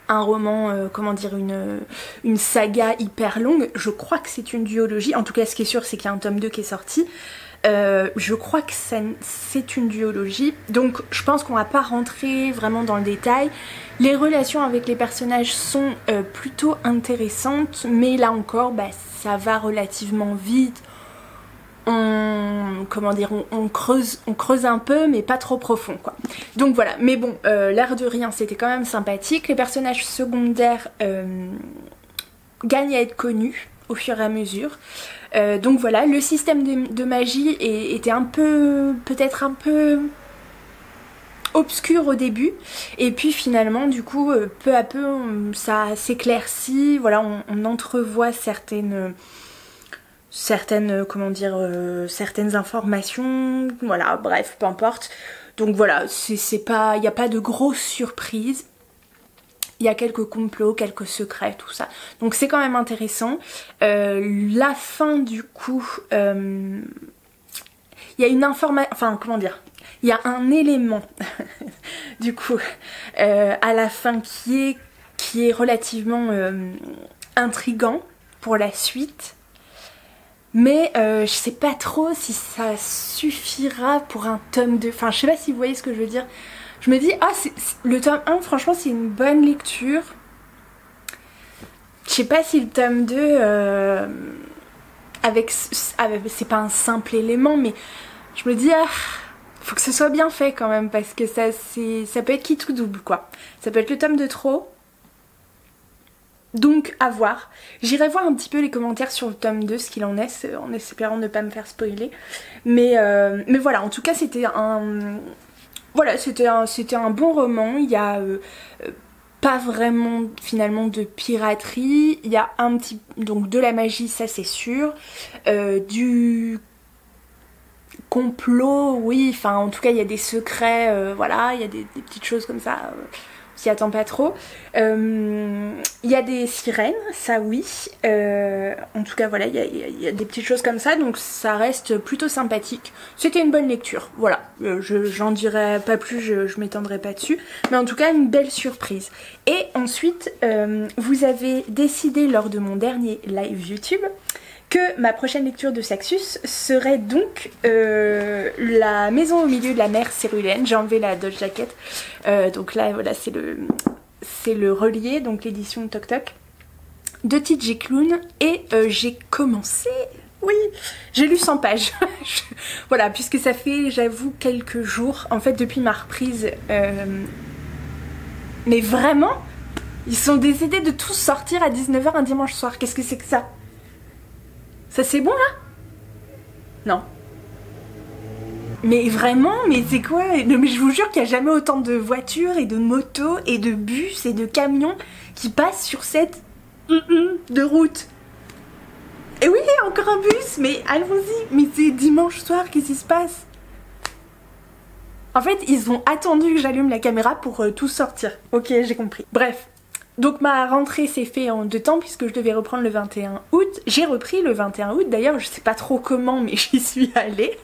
roman, comment dire, une saga hyper longue. Je crois que c'est une duologie, en tout cas ce qui est sûr c'est qu'il y a un tome 2 qui est sorti. Je crois que c'est une duologie, donc je pense qu'on va pas rentrer vraiment dans le détail. Les relations avec les personnages sont plutôt intéressantes, mais là encore bah, ça va relativement vite. Comment dire, on creuse un peu mais pas trop profond quoi. Donc voilà, mais bon, l'air de rien c'était quand même sympathique. Les personnages secondaires gagnent à être connus au fur et à mesure. Donc voilà, le système de magie était un peu, peut-être un peu obscur au début et puis finalement du coup peu à peu ça s'éclaircit. Voilà, on entrevoit certaines comment dire, certaines informations, voilà, bref, peu importe. Donc voilà, c'est pas, il n'y a pas de grosses surprises. Il y a quelques complots, quelques secrets, tout ça. Donc c'est quand même intéressant. La fin du coup il y a une information, enfin comment dire, il y a un élément du coup à la fin qui est relativement intriguant pour la suite. Mais je sais pas trop si ça suffira pour un tome 2. Enfin, je sais pas si vous voyez ce que je veux dire. Je me dis, ah, le tome 1, franchement, c'est une bonne lecture. Je sais pas si le tome 2, c'est pas un simple élément, mais je me dis, ah, faut que ce soit bien fait quand même, parce que ça peut être quitte ou double, quoi. Ça peut être le tome de trop. Donc à voir. J'irai voir un petit peu les commentaires sur le tome 2, ce qu'il en est, en espérant ne pas me faire spoiler. Mais voilà, en tout cas c'était un... Voilà, c'était un bon roman. Il y a pas vraiment finalement de piraterie. Il y a un petit... donc de la magie, ça c'est sûr. Du complot, oui, enfin en tout cas il y a des secrets, voilà, il y a des petites choses comme ça. S'y attend pas trop. Il y a des sirènes, ça oui. En tout cas voilà, il y a des petites choses comme ça, donc ça reste plutôt sympathique. C'était une bonne lecture, voilà. J'en dirai pas plus, je m'étendrai pas dessus. Mais en tout cas une belle surprise. Et ensuite, vous avez décidé lors de mon dernier live YouTube que ma prochaine lecture de Saxus serait donc La maison au milieu de la mer Cérulène. J'ai enlevé la Dodge Jacket. Donc là, voilà, c'est le relié, donc l'édition Toc Toc de TJ Klune. Et j'ai commencé... Oui, j'ai lu 100 pages. Voilà, puisque ça fait, j'avoue, quelques jours. En fait, depuis ma reprise... Mais vraiment, ils sont décidés de tous sortir à 19 h un dimanche soir. Qu'est-ce que c'est que ça ? Ça c'est bon là? Non. Mais vraiment, mais c'est quoi? Non mais je vous jure qu'il n'y a jamais autant de voitures et de motos et de bus et de camions qui passent sur cette de route. Et oui, encore un bus, mais allons-y. Mais c'est dimanche soir, qu'est-ce qui se passe? En fait, ils ont attendu que j'allume la caméra pour tous sortir. Ok, j'ai compris. Bref. Donc ma rentrée s'est faite en 2 temps puisque je devais reprendre le 21 août. J'ai repris le 21 août, d'ailleurs je sais pas trop comment mais j'y suis allée.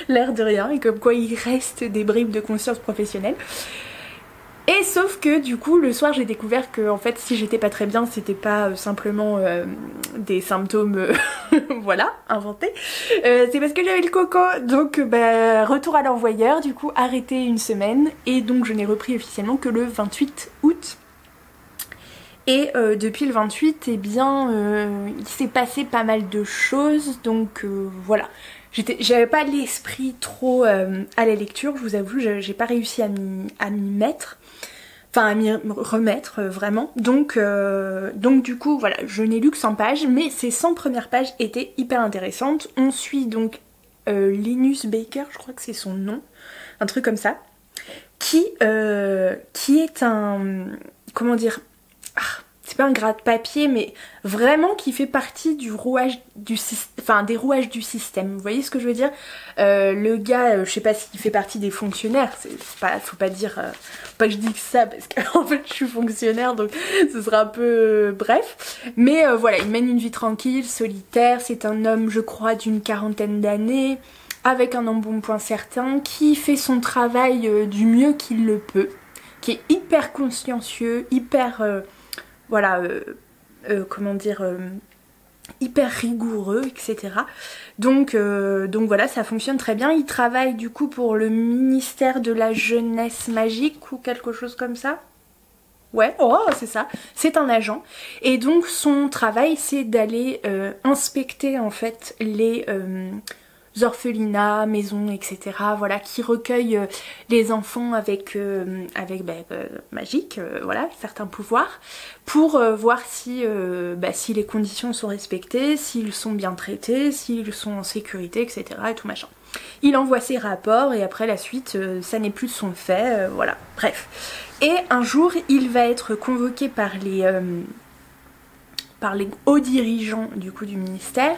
L'air de rien, et comme quoi il reste des bribes de conscience professionnelle. Et sauf que du coup le soir j'ai découvert que en fait si j'étais pas très bien c'était pas simplement des symptômes voilà, inventés. C'est parce que j'avais le coco. Donc bah, retour à l'envoyeur, du coup arrêté une semaine. Et donc je n'ai repris officiellement que le 28 août. Et depuis le 28, eh bien, il s'est passé pas mal de choses, donc voilà. J'avais pas l'esprit trop à la lecture, je vous avoue, j'ai pas réussi à m'y mettre, enfin à m'y remettre vraiment. Donc du coup, voilà, je n'ai lu que 100 pages, mais ces 100 premières pages étaient hyper intéressantes. On suit donc Linus Baker, je crois que c'est son nom, un truc comme ça, qui est un... comment dire... c'est pas un gratte-papier, mais vraiment qui fait partie du rouage du système, des rouages du système. Vous voyez ce que je veux dire? Le gars, je sais pas s'il fait partie des fonctionnaires, faut pas dire, pas que je dise ça parce qu'en fait je suis fonctionnaire donc ce sera un peu bref. Mais voilà, il mène une vie tranquille, solitaire, c'est un homme je crois d'une 40aine d'années, avec un embonpoint certain, qui fait son travail du mieux qu'il le peut, qui est hyper consciencieux, hyper... voilà, comment dire, hyper rigoureux, etc. Donc voilà, ça fonctionne très bien. Il travaille du coup pour le ministère de la jeunesse magique ou quelque chose comme ça. Ouais, oh c'est ça, c'est un agent. Et donc son travail c'est d'aller inspecter en fait les... orphelinats, maisons, etc. Voilà, qui recueillent les enfants avec magique, voilà, certains pouvoirs, pour voir si les conditions sont respectées, s'ils sont bien traités, s'ils sont en sécurité, etc. et tout machin. Il envoie ses rapports et après la suite, ça n'est plus de son fait, voilà, bref. Et un jour, il va être convoqué par les hauts dirigeants du coup du ministère,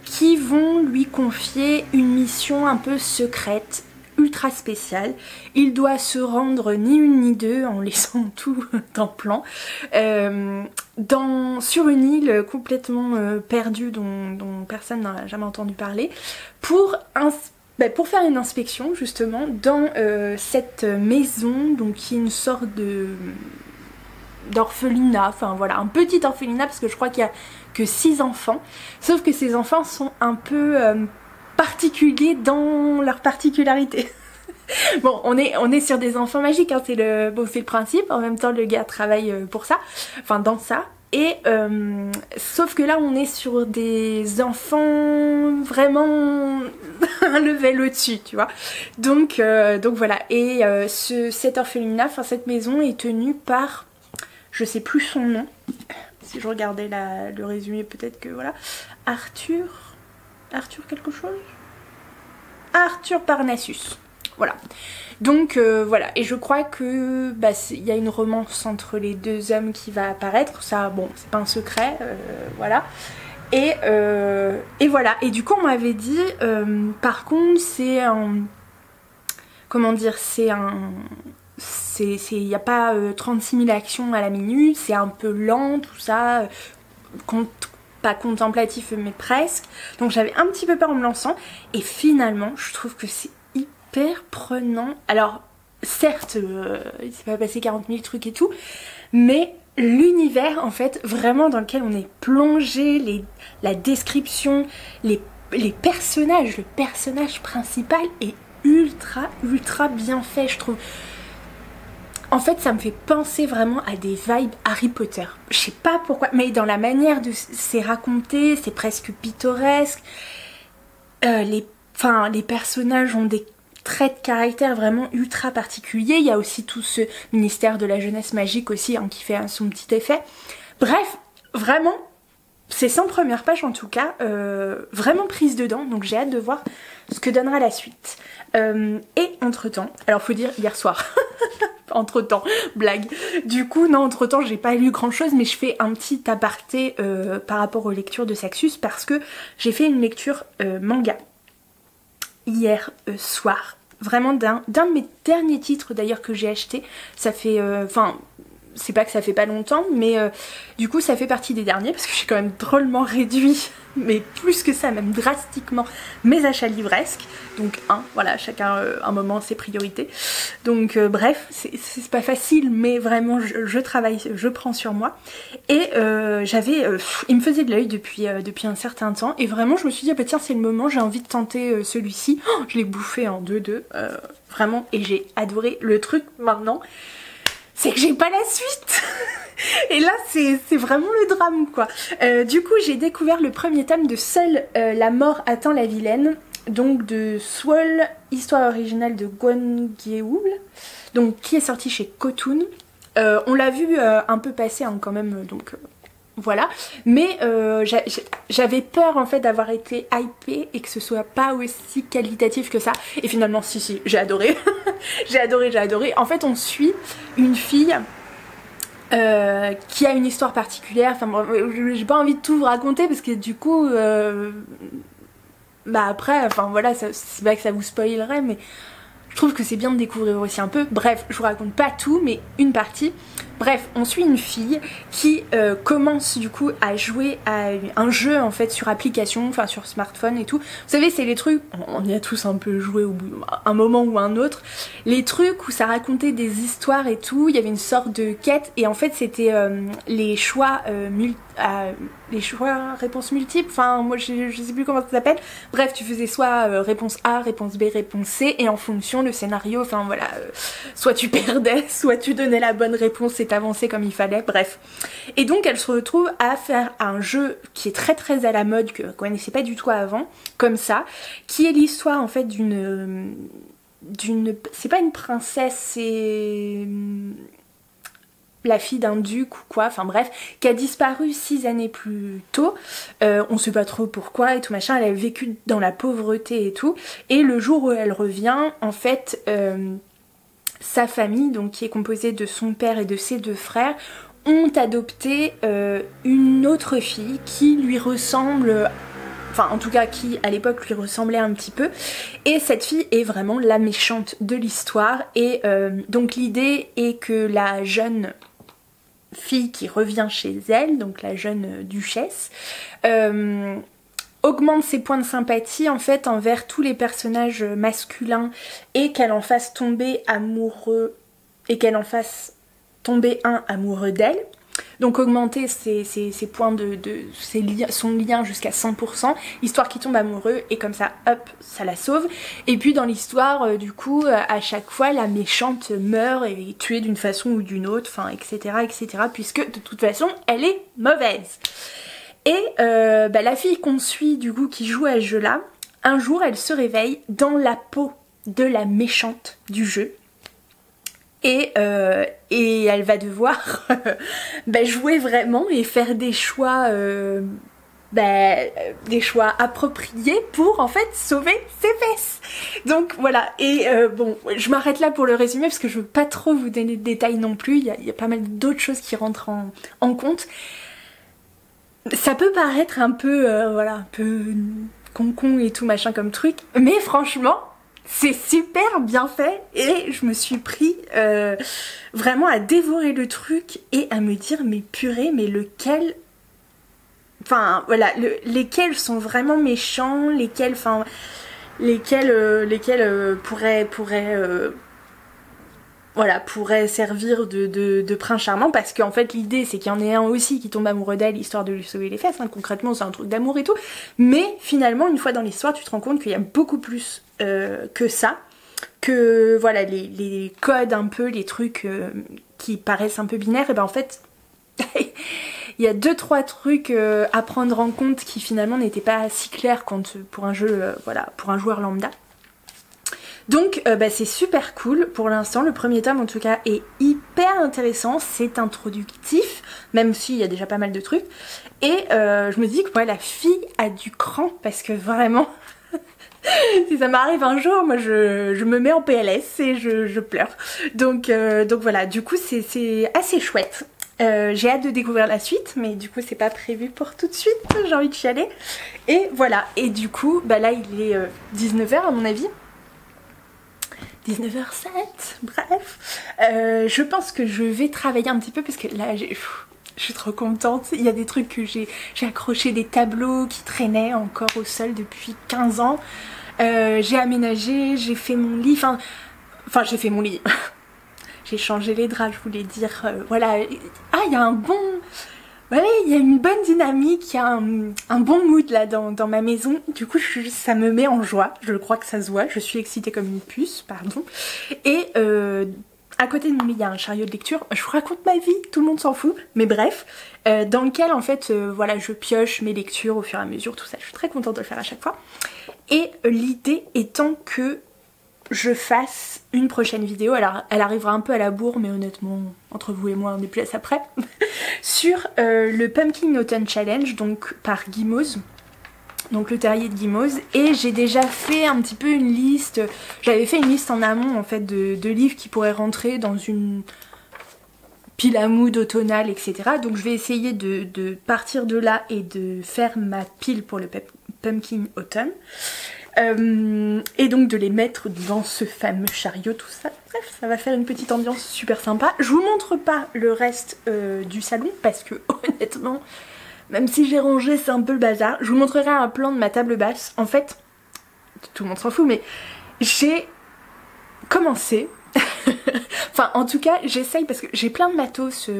qui vont lui confier une mission un peu secrète, ultra spéciale. Il doit se rendre ni une ni deux en laissant tout en plan sur une île complètement perdue dont personne n'a jamais entendu parler pour faire une inspection justement dans cette maison, donc qui est une sorte d'orphelinat, enfin voilà, un petit orphelinat parce que je crois qu'il y a que 6 enfants, sauf que ces enfants sont un peu particuliers dans leur particularité. Bon, on est sur des enfants magiques, hein, c'est le principe. En même temps, le gars travaille pour ça, enfin dans ça. Et sauf que là, on est sur des enfants vraiment un level au-dessus, tu vois. Donc voilà. Et cet orphelinat, enfin cette maison, est tenue par, je sais plus son nom. Si je regardais le résumé, peut-être que voilà, Arthur quelque chose. Arthur Parnassus. Voilà. Donc voilà, et je crois que il y a une romance entre les 2 hommes qui va apparaître, ça bon, c'est pas un secret, voilà. Et voilà, et du coup on m'avait dit, par contre c'est un... Comment dire, il n'y a pas 36 000 actions à la minute, c'est un peu lent tout ça, pas contemplatif mais presque, donc j'avais un petit peu peur en me lançant, et finalement je trouve que c'est hyper prenant. Alors certes il s'est pas passé 40 000 trucs et tout, mais l'univers en fait vraiment dans lequel on est plongé, la description, les personnages, le personnage principal est ultra bien fait, je trouve. En fait ça me fait penser vraiment à des vibes Harry Potter, je sais pas pourquoi, mais dans la manière de c'est raconté, c'est presque pittoresque, les personnages ont des traits de caractère vraiment ultra particuliers. Il y a aussi tout ce ministère de la jeunesse magique aussi, hein, qui fait son petit effet. Bref, vraiment, ces 100 premières pages en tout cas, vraiment prise dedans, donc j'ai hâte de voir ce que donnera la suite. Et entre temps, alors faut dire hier soir, entre temps, blague. Du coup, non, entre temps, j'ai pas lu grand chose, mais je fais un petit aparté par rapport aux lectures de Saxus parce que j'ai fait une lecture manga hier soir, vraiment d'un de mes derniers titres d'ailleurs que j'ai acheté. Ça fait, c'est pas que ça fait pas longtemps, mais du coup ça fait partie des derniers parce que j'ai quand même drôlement réduit, mais plus que ça, même drastiquement, mes achats livresques. Donc voilà, chacun un moment ses priorités. Donc bref, c'est pas facile, mais vraiment je travaille, je prends sur moi. Et il me faisait de l'œil depuis un certain temps, et vraiment je me suis dit bah tiens c'est le moment, j'ai envie de tenter celui-ci. Oh, je l'ai bouffé en 2-2, vraiment, et j'ai adoré. Le truc maintenant, c'est que j'ai pas la suite. Et là c'est vraiment le drame quoi. Du coup j'ai découvert le premier tome de Seule la mort attend la vilaine, donc de Swole, histoire originale de Gwon Gyeul, donc qui est sorti chez Kotun. On l'a vu un peu passer hein, quand même, donc voilà, mais j'avais peur en fait d'avoir été hypée et que ce soit pas aussi qualitatif que ça, et finalement si j'ai adoré. j'ai adoré. En fait on suit une fille qui a une histoire particulière, enfin bon, j'ai pas envie de tout vous raconter parce que du coup après, enfin voilà, c'est pas que ça vous spoilerait, mais je trouve que c'est bien de découvrir aussi un peu. Bref, je vous raconte pas tout, mais une partie. Bref, on suit une fille qui commence du coup à jouer à un jeu en fait sur application, enfin sur smartphone et tout. Vous savez, c'est les trucs, on y a tous un peu joué un moment ou un autre. Les trucs où ça racontait des histoires et tout, il y avait une sorte de quête, et en fait c'était les choix réponses multiples, enfin moi je sais plus comment ça s'appelle. Bref, tu faisais soit réponse A, réponse B, réponse C, et en fonction le scénario, enfin voilà, soit tu perdais, soit tu donnais la bonne réponse et t'avançais comme il fallait, bref. Et donc elle se retrouve à faire un jeu qui est très à la mode, que qu'on connaissait pas du tout avant, comme ça, qui est l'histoire en fait d'une c'est pas une princesse, c'est la fille d'un duc ou quoi, enfin bref, qui a disparu 6 années plus tôt. On sait pas trop pourquoi et tout machin, elle a vécu dans la pauvreté et tout, et le jour où elle revient, en fait, sa famille, donc qui est composée de son père et de ses 2 frères, ont adopté une autre fille qui lui ressemble, enfin en tout cas qui à l'époque lui ressemblait un petit peu, et cette fille est vraiment la méchante de l'histoire. Et donc l'idée est que la jeune fille qui revient chez elle, donc la jeune duchesse, augmente ses points de sympathie en fait envers tous les personnages masculins et qu'elle en fasse tomber amoureux et qu'elle en fasse tomber un amoureux d'elle. Donc augmenter ses points son lien jusqu'à 100%, histoire qu'il tombe amoureux et comme ça, hop, ça la sauve. Et puis dans l'histoire, du coup, à chaque fois, la méchante meurt et est tuée d'une façon ou d'une autre, enfin, etc., etc., puisque de toute façon, elle est mauvaise. Et la fille qu'on suit, du coup, qui joue à ce jeu-là, un jour, elle se réveille dans la peau de la méchante du jeu. Et elle va devoir jouer vraiment et faire des choix appropriés pour en fait sauver ses fesses. Donc voilà, et bon, je m'arrête là pour le résumé parce que je veux pas trop vous donner de détails non plus, il y a pas mal d'autres choses qui rentrent en compte. Ça peut paraître un peu, un peu con et tout machin comme truc, mais franchement, c'est super bien fait et je me suis pris vraiment à dévorer le truc et à me dire mais purée, mais lequel... Enfin voilà, lesquels sont vraiment méchants, lesquels pourraient servir de prince charmant, parce qu'en fait l'idée c'est qu'il y en ait un aussi qui tombe amoureux d'elle histoire de lui sauver les fesses, hein. Concrètement c'est un truc d'amour et tout, mais finalement une fois dans l'histoire tu te rends compte qu'il y a beaucoup plus que ça, que voilà les codes un peu, les trucs qui paraissent un peu binaires, et ben en fait il y a 2-3 trucs à prendre en compte qui finalement n'étaient pas si clairs pour un jeu, pour un joueur lambda. Donc c'est super cool pour l'instant, le premier tome en tout cas est hyper intéressant, c'est introductif, même s'il y a déjà pas mal de trucs, et je me dis que la fille a du cran, parce que vraiment, si ça m'arrive un jour, moi je me mets en PLS et je pleure. Donc voilà, du coup c'est assez chouette. J'ai hâte de découvrir la suite, mais du coup c'est pas prévu pour tout de suite, j'ai envie de chialer. Et voilà, et du coup là il est 19h à mon avis. 19h07, bref. Je pense que je vais travailler un petit peu parce que là je suis trop contente. Il y a des trucs que j'ai accroché, des tableaux qui traînaient encore au sol depuis 15 ans. J'ai aménagé, j'ai fait mon lit, enfin j'ai fait mon lit. J'ai changé les draps, je voulais dire, voilà. Ah, il y a un bon... Voilà, il y a une bonne dynamique, il y a un bon mood là dans ma maison. Du coup, ça me met en joie, je crois que ça se voit. Je suis excitée comme une puce, pardon. Et à côté de mon lit, il y a un chariot de lecture. Je vous raconte ma vie, tout le monde s'en fout. Mais bref, dans lequel en fait, je pioche mes lectures au fur et à mesure, tout ça. Je suis très contente de le faire à chaque fois. Et l'idée étant que je fasse une prochaine vidéo, alors elle arrivera un peu à la bourre, mais honnêtement entre vous et moi on est plus à ça près, sur le Pumpkin Autumn Challenge, donc par Gimoz, donc le terrier de Gimoz, et j'ai déjà fait un petit peu une liste, j'avais fait une liste en amont en fait de livres qui pourraient rentrer dans une pile à mood automnale, etc. Donc je vais essayer de partir de là et de faire ma pile pour le Pumpkin Autumn. Et donc de les mettre dans ce fameux chariot, tout ça. Bref, ça va faire une petite ambiance super sympa. Je vous montre pas le reste du salon parce que honnêtement, même si j'ai rangé, c'est un peu le bazar. Je vous montrerai un plan de ma table basse. En fait, tout le monde s'en fout, mais j'ai commencé. Enfin, en tout cas, j'essaye parce que j'ai plein de matos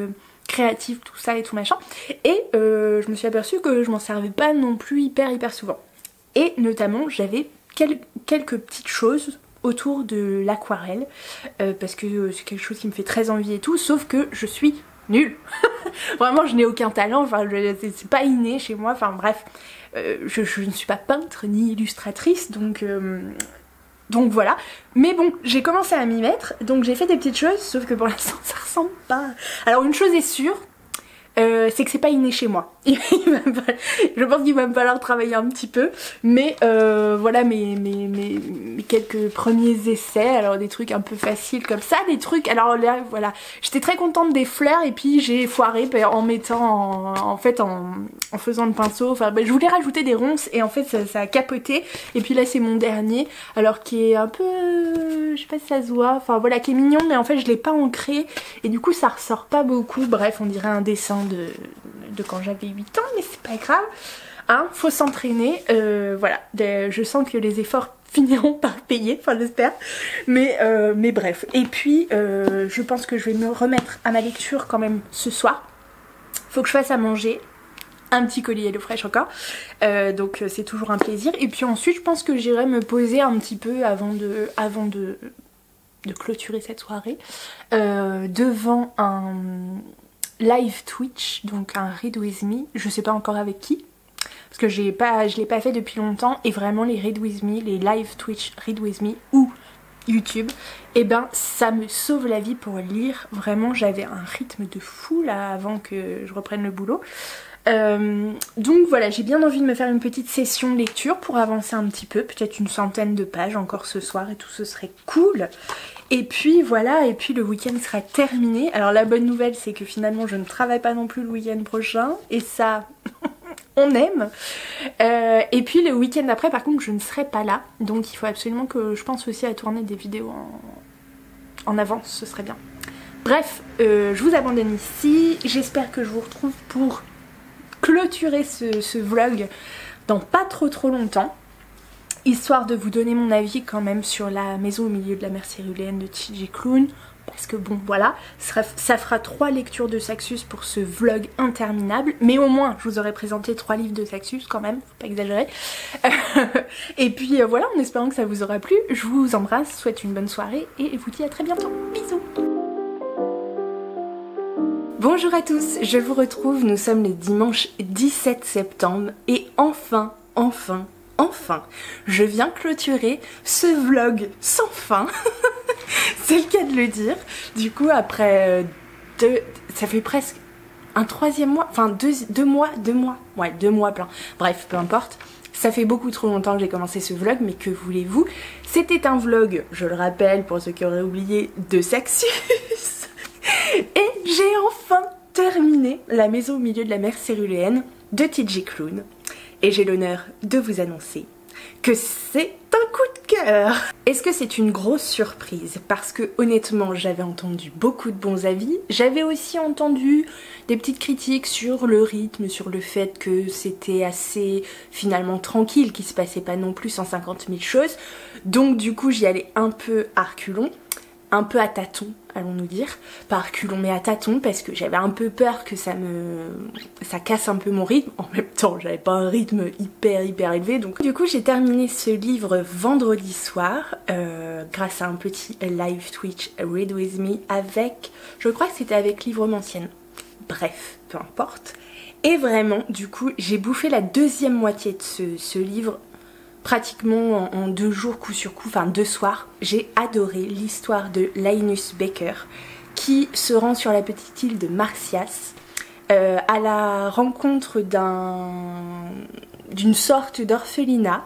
créatifs, tout ça et tout machin. Et je me suis aperçue que je m'en servais pas non plus hyper souvent. Et notamment j'avais quelques petites choses autour de l'aquarelle parce que c'est quelque chose qui me fait très envie et tout, sauf que je suis nulle. Vraiment je n'ai aucun talent, enfin c'est pas inné chez moi, enfin bref, je ne suis pas peintre ni illustratrice, donc voilà. Mais bon, j'ai commencé à m'y mettre, donc j'ai fait des petites choses, sauf que pour l'instant ça ressemble pas. Alors une chose est sûre, c'est que c'est pas inné chez moi. Je pense qu'il va me falloir travailler un petit peu, mais voilà mes quelques premiers essais. Alors des trucs un peu faciles comme ça, des trucs, alors là voilà, j'étais très contente des fleurs et puis j'ai foiré en mettant en faisant le pinceau, enfin je voulais rajouter des ronces et en fait ça a capoté. Et puis là c'est mon dernier, alors qui est un peu, je sais pas si ça se voit, enfin voilà, qui est mignon, mais en fait je l'ai pas ancré et du coup ça ressort pas beaucoup. Bref, on dirait un dessin de quand j'avais 8 ans, mais c'est pas grave, hein, faut s'entraîner. Voilà, je sens que les efforts finiront par payer, enfin j'espère, mais bref. Et puis je pense que je vais me remettre à ma lecture quand même ce soir. Faut que je fasse à manger, un petit colis HelloFresh encore, donc c'est toujours un plaisir. Et puis ensuite je pense que j'irai me poser un petit peu avant de clôturer cette soirée devant un live Twitch, donc un Read With Me, je sais pas encore avec qui, parce que je l'ai pas fait depuis longtemps, et vraiment les Read With Me, les live Twitch Read With Me ou YouTube, et ben ça me sauve la vie pour lire. Vraiment j'avais un rythme de fou là avant que je reprenne le boulot. Donc voilà, j'ai bien envie de me faire une petite session lecture pour avancer un petit peu, peut-être une centaine de pages encore ce soir et tout, ce serait cool. Et puis voilà, et puis le week-end sera terminé. Alors la bonne nouvelle c'est que finalement je ne travaille pas non plus le week-end prochain, et ça on aime. Et puis le week-end d'après par contre je ne serai pas là, donc il faut absolument que je pense aussi à tourner des vidéos en avance, ce serait bien. Bref, je vous abandonne ici, j'espère que je vous retrouve pour clôturer ce vlog dans pas trop longtemps, histoire de vous donner mon avis quand même sur La maison au milieu de la mer céruléenne de T.J. Klune, parce que bon voilà, ça fera 3 lectures de Saxus pour ce vlog interminable, mais au moins je vous aurais présenté 3 livres de Saxus quand même, faut pas exagérer. Et puis voilà, en espérant que ça vous aura plu, je vous embrasse, souhaite une bonne soirée et vous dis à très bientôt, bisous. Bonjour à tous, je vous retrouve, nous sommes le dimanche 17 septembre et enfin, je viens clôturer ce vlog sans fin, c'est le cas de le dire. Du coup après ça fait presque un 3e mois, enfin 2 mois, ouais 2 mois plein, bref peu importe. Ça fait beaucoup trop longtemps que j'ai commencé ce vlog, mais que voulez-vous, c'était un vlog, je le rappelle pour ceux qui auraient oublié, de Saxus. Et j'ai enfin terminé La maison au milieu de la mer céruléenne de T.J. Klune. Et j'ai l'honneur de vous annoncer que c'est un coup de cœur. Est-ce que c'est une grosse surprise? Parce que honnêtement j'avais entendu beaucoup de bons avis. J'avais aussi entendu des petites critiques sur le rythme, sur le fait que c'était assez finalement tranquille, qu'il se passait pas non plus 150 000 choses. Donc du coup j'y allais un peu à reculons. Un peu à tâtons, allons-nous dire, pas à reculons mais à tâtons, parce que j'avais un peu peur que ça casse un peu mon rythme. En même temps j'avais pas un rythme hyper élevé, donc du coup j'ai terminé ce livre vendredi soir grâce à un petit live Twitch Read With Me avec, je crois que c'était avec Livromancienne, bref peu importe. Et vraiment du coup j'ai bouffé la 2e moitié de ce livre pratiquement en 2 jours coup sur coup, enfin 2 soirs. J'ai adoré l'histoire de Linus Baker qui se rend sur la petite île de Marsyas à la rencontre d'une sorte d'orphelinat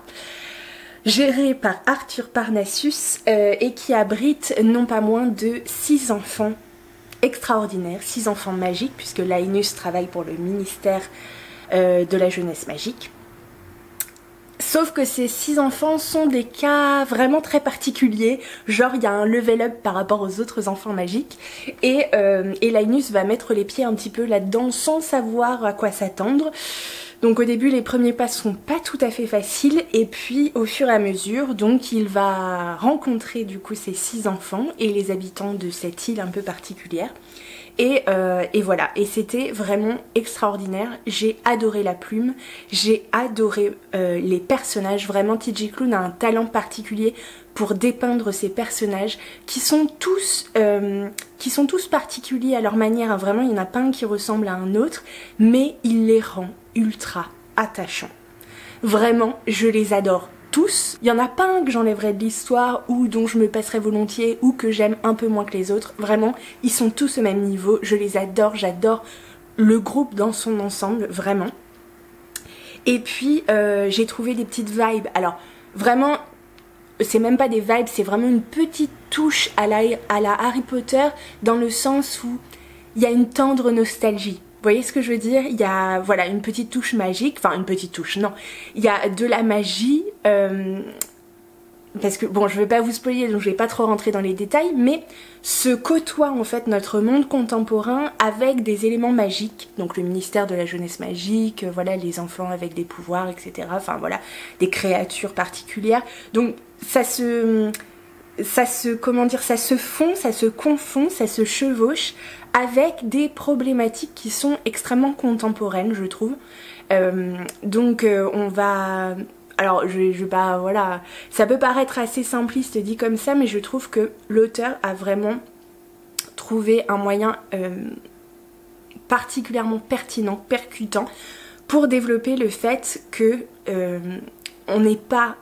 géré par Arthur Parnassus et qui abrite non pas moins de 6 enfants extraordinaires, 6 enfants magiques, puisque Linus travaille pour le ministère de la jeunesse magique. Sauf que ces 6 enfants sont des cas vraiment très particuliers, genre il y a un level up par rapport aux autres enfants magiques, et Linus va mettre les pieds un petit peu là-dedans sans savoir à quoi s'attendre. Donc au début les premiers pas sont pas tout à fait faciles, et puis au fur et à mesure donc il va rencontrer du coup ces 6 enfants et les habitants de cette île un peu particulière. Et voilà, et c'était vraiment extraordinaire. J'ai adoré la plume, j'ai adoré les personnages. Vraiment T.J. Klune a un talent particulier pour dépeindre ces personnages qui sont tous particuliers à leur manière. Vraiment il n'y en a pas un qui ressemble à un autre, mais il les rend ultra attachants. Vraiment je les adore tous. Il n'y en a pas un que j'enlèverais de l'histoire ou dont je me passerais volontiers ou que j'aime un peu moins que les autres. Vraiment, ils sont tous au même niveau. Je les adore, j'adore le groupe dans son ensemble, vraiment. Et puis j'ai trouvé des petites vibes, alors vraiment c'est même pas des vibes, c'est vraiment une petite touche à la Harry Potter, dans le sens où il y a une tendre nostalgie. Vous voyez ce que je veux dire? Il y a voilà une petite touche magique, enfin une petite touche, non. Il y a de la magie, parce que bon, je vais pas vous spoiler, donc je vais pas trop rentrer dans les détails, mais se côtoie en fait notre monde contemporain avec des éléments magiques, donc le ministère de la jeunesse magique, voilà, les enfants avec des pouvoirs, etc. Enfin voilà, des créatures particulières. Donc ça se fond, ça se confond, ça se chevauche avec des problématiques qui sont extrêmement contemporaines, je trouve. On va... Alors je vais pas... Voilà, ça peut paraître assez simpliste dit comme ça, mais je trouve que l'auteur a vraiment trouvé un moyen particulièrement pertinent, percutant, pour développer le fait que on n'est pas...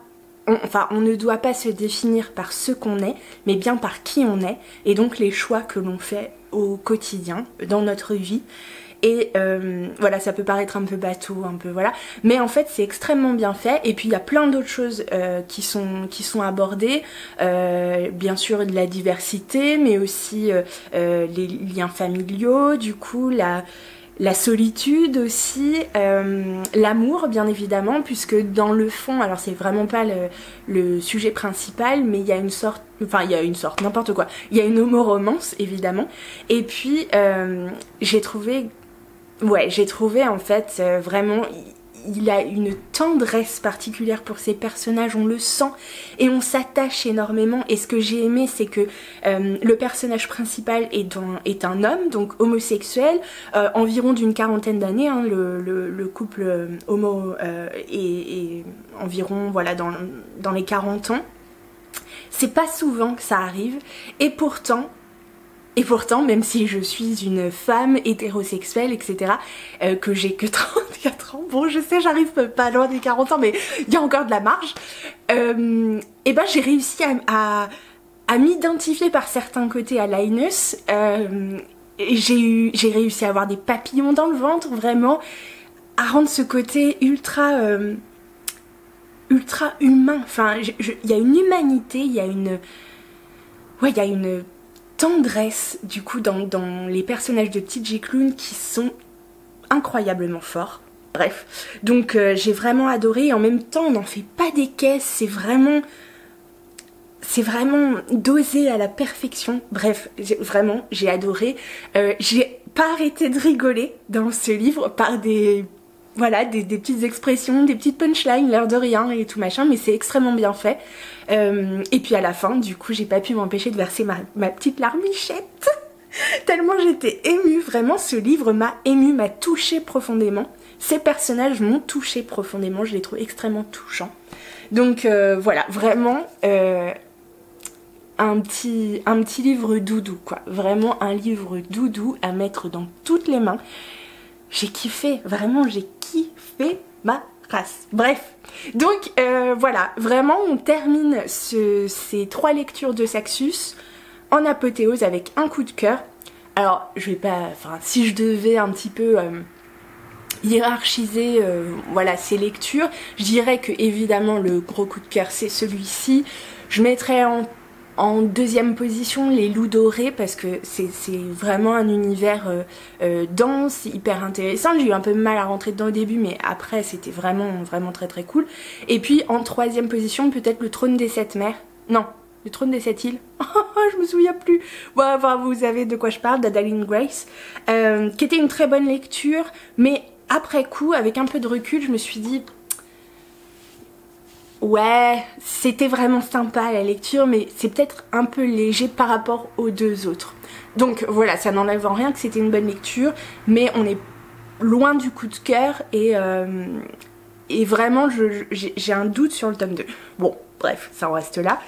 on ne doit pas se définir par ce qu'on est, mais bien par qui on est, et donc les choix que l'on fait au quotidien, dans notre vie. Et voilà, ça peut paraître un peu bateau, un peu voilà, mais en fait c'est extrêmement bien fait. Et puis il y a plein d'autres choses qui sont abordées, bien sûr de la diversité, mais aussi les liens familiaux, du coup la solitude aussi, l'amour bien évidemment, puisque dans le fond, alors c'est vraiment pas le sujet principal, mais il y a une sorte, n'importe quoi, il y a une homoromance évidemment. Et puis j'ai trouvé en fait vraiment, il a une tendresse particulière pour ses personnages, on le sent et on s'attache énormément. Et ce que j'ai aimé, c'est que le personnage principal est un homme, donc homosexuel, environ d'une quarantaine d'années, hein, le couple homo est environ voilà, dans les 40 ans. C'est pas souvent que ça arrive, et pourtant, même si je suis une femme hétérosexuelle, etc., que j'ai que 34 ans, bon je sais j'arrive pas loin des 40 ans, mais il y a encore de la marge, et ben j'ai réussi à m'identifier par certains côtés à Linus, j'ai réussi à avoir des papillons dans le ventre, vraiment, à rendre ce côté ultra humain, enfin il y a une humanité, il y a une tendresse du coup dans les personnages de TJ Klune qui sont incroyablement forts. Bref, donc j'ai vraiment adoré, et en même temps on n'en fait pas des caisses, c'est vraiment dosé à la perfection. Bref, j'ai adoré. J'ai pas arrêté de rigoler dans ce livre par des petites expressions, des petites punchlines, l'air de rien et tout machin, mais c'est extrêmement bien fait. Et puis à la fin, du coup, j'ai pas pu m'empêcher de verser ma petite larmichette, tellement j'étais émue. Vraiment, ce livre m'a émue, m'a touchée profondément. Ces personnages m'ont touchée profondément, je les trouve extrêmement touchants. Donc voilà, vraiment un petit livre doudou, quoi. Vraiment un livre doudou à mettre dans toutes les mains. J'ai kiffé, vraiment j'ai kiffé ma race. Bref, donc voilà, vraiment on termine ces 3 lectures de Saxus en apothéose avec un coup de cœur. Alors je vais pas, enfin si je devais un petit peu hiérarchiser voilà ces lectures, je dirais que évidemment le gros coup de cœur c'est celui-ci. Je mettrais en deuxième position les Loups Dorés, parce que c'est vraiment un univers dense, hyper intéressant. J'ai eu un peu mal à rentrer dedans au début, mais après c'était vraiment très très cool. Et puis en troisième position peut-être le Trône des 7 mers. Non, le Trône des 7 îles. Je me souviens plus. Bon, enfin, vous savez de quoi je parle, d'Adaline Grace, qui était une très bonne lecture, mais après coup, avec un peu de recul, je me suis dit... Ouais, c'était vraiment sympa la lecture, mais c'est peut-être un peu léger par rapport aux 2 autres. Donc voilà, ça n'enlève en rien que c'était une bonne lecture, mais on est loin du coup de cœur, et vraiment j'ai un doute sur le tome 2. Bon, bref, ça en reste là.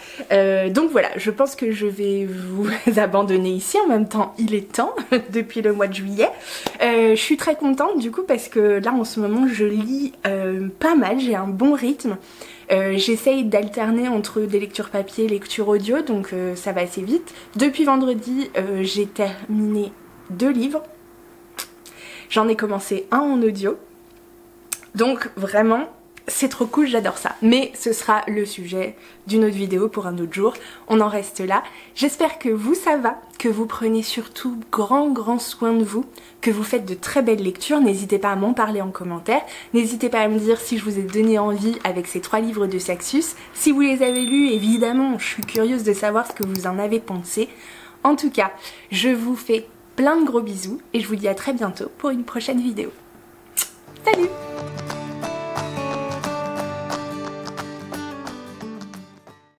Donc voilà, je pense que je vais vous abandonner ici. En même temps, il est temps, depuis le mois de juillet. Je suis très contente du coup, parce que là en ce moment je lis pas mal, j'ai un bon rythme. J'essaye d'alterner entre des lectures papier et lectures audio, donc ça va assez vite. Depuis vendredi, j'ai terminé 2 livres. J'en ai commencé un en audio. Donc vraiment, c'est trop cool, j'adore ça. Mais ce sera le sujet d'une autre vidéo pour un autre jour. On en reste là. J'espère que vous ça va, que vous prenez surtout grand soin de vous, que vous faites de très belles lectures. N'hésitez pas à m'en parler en commentaire. N'hésitez pas à me dire si je vous ai donné envie avec ces 3 livres de Saxus. Si vous les avez lus, évidemment, je suis curieuse de savoir ce que vous en avez pensé. En tout cas, je vous fais plein de gros bisous et je vous dis à très bientôt pour une prochaine vidéo. Salut!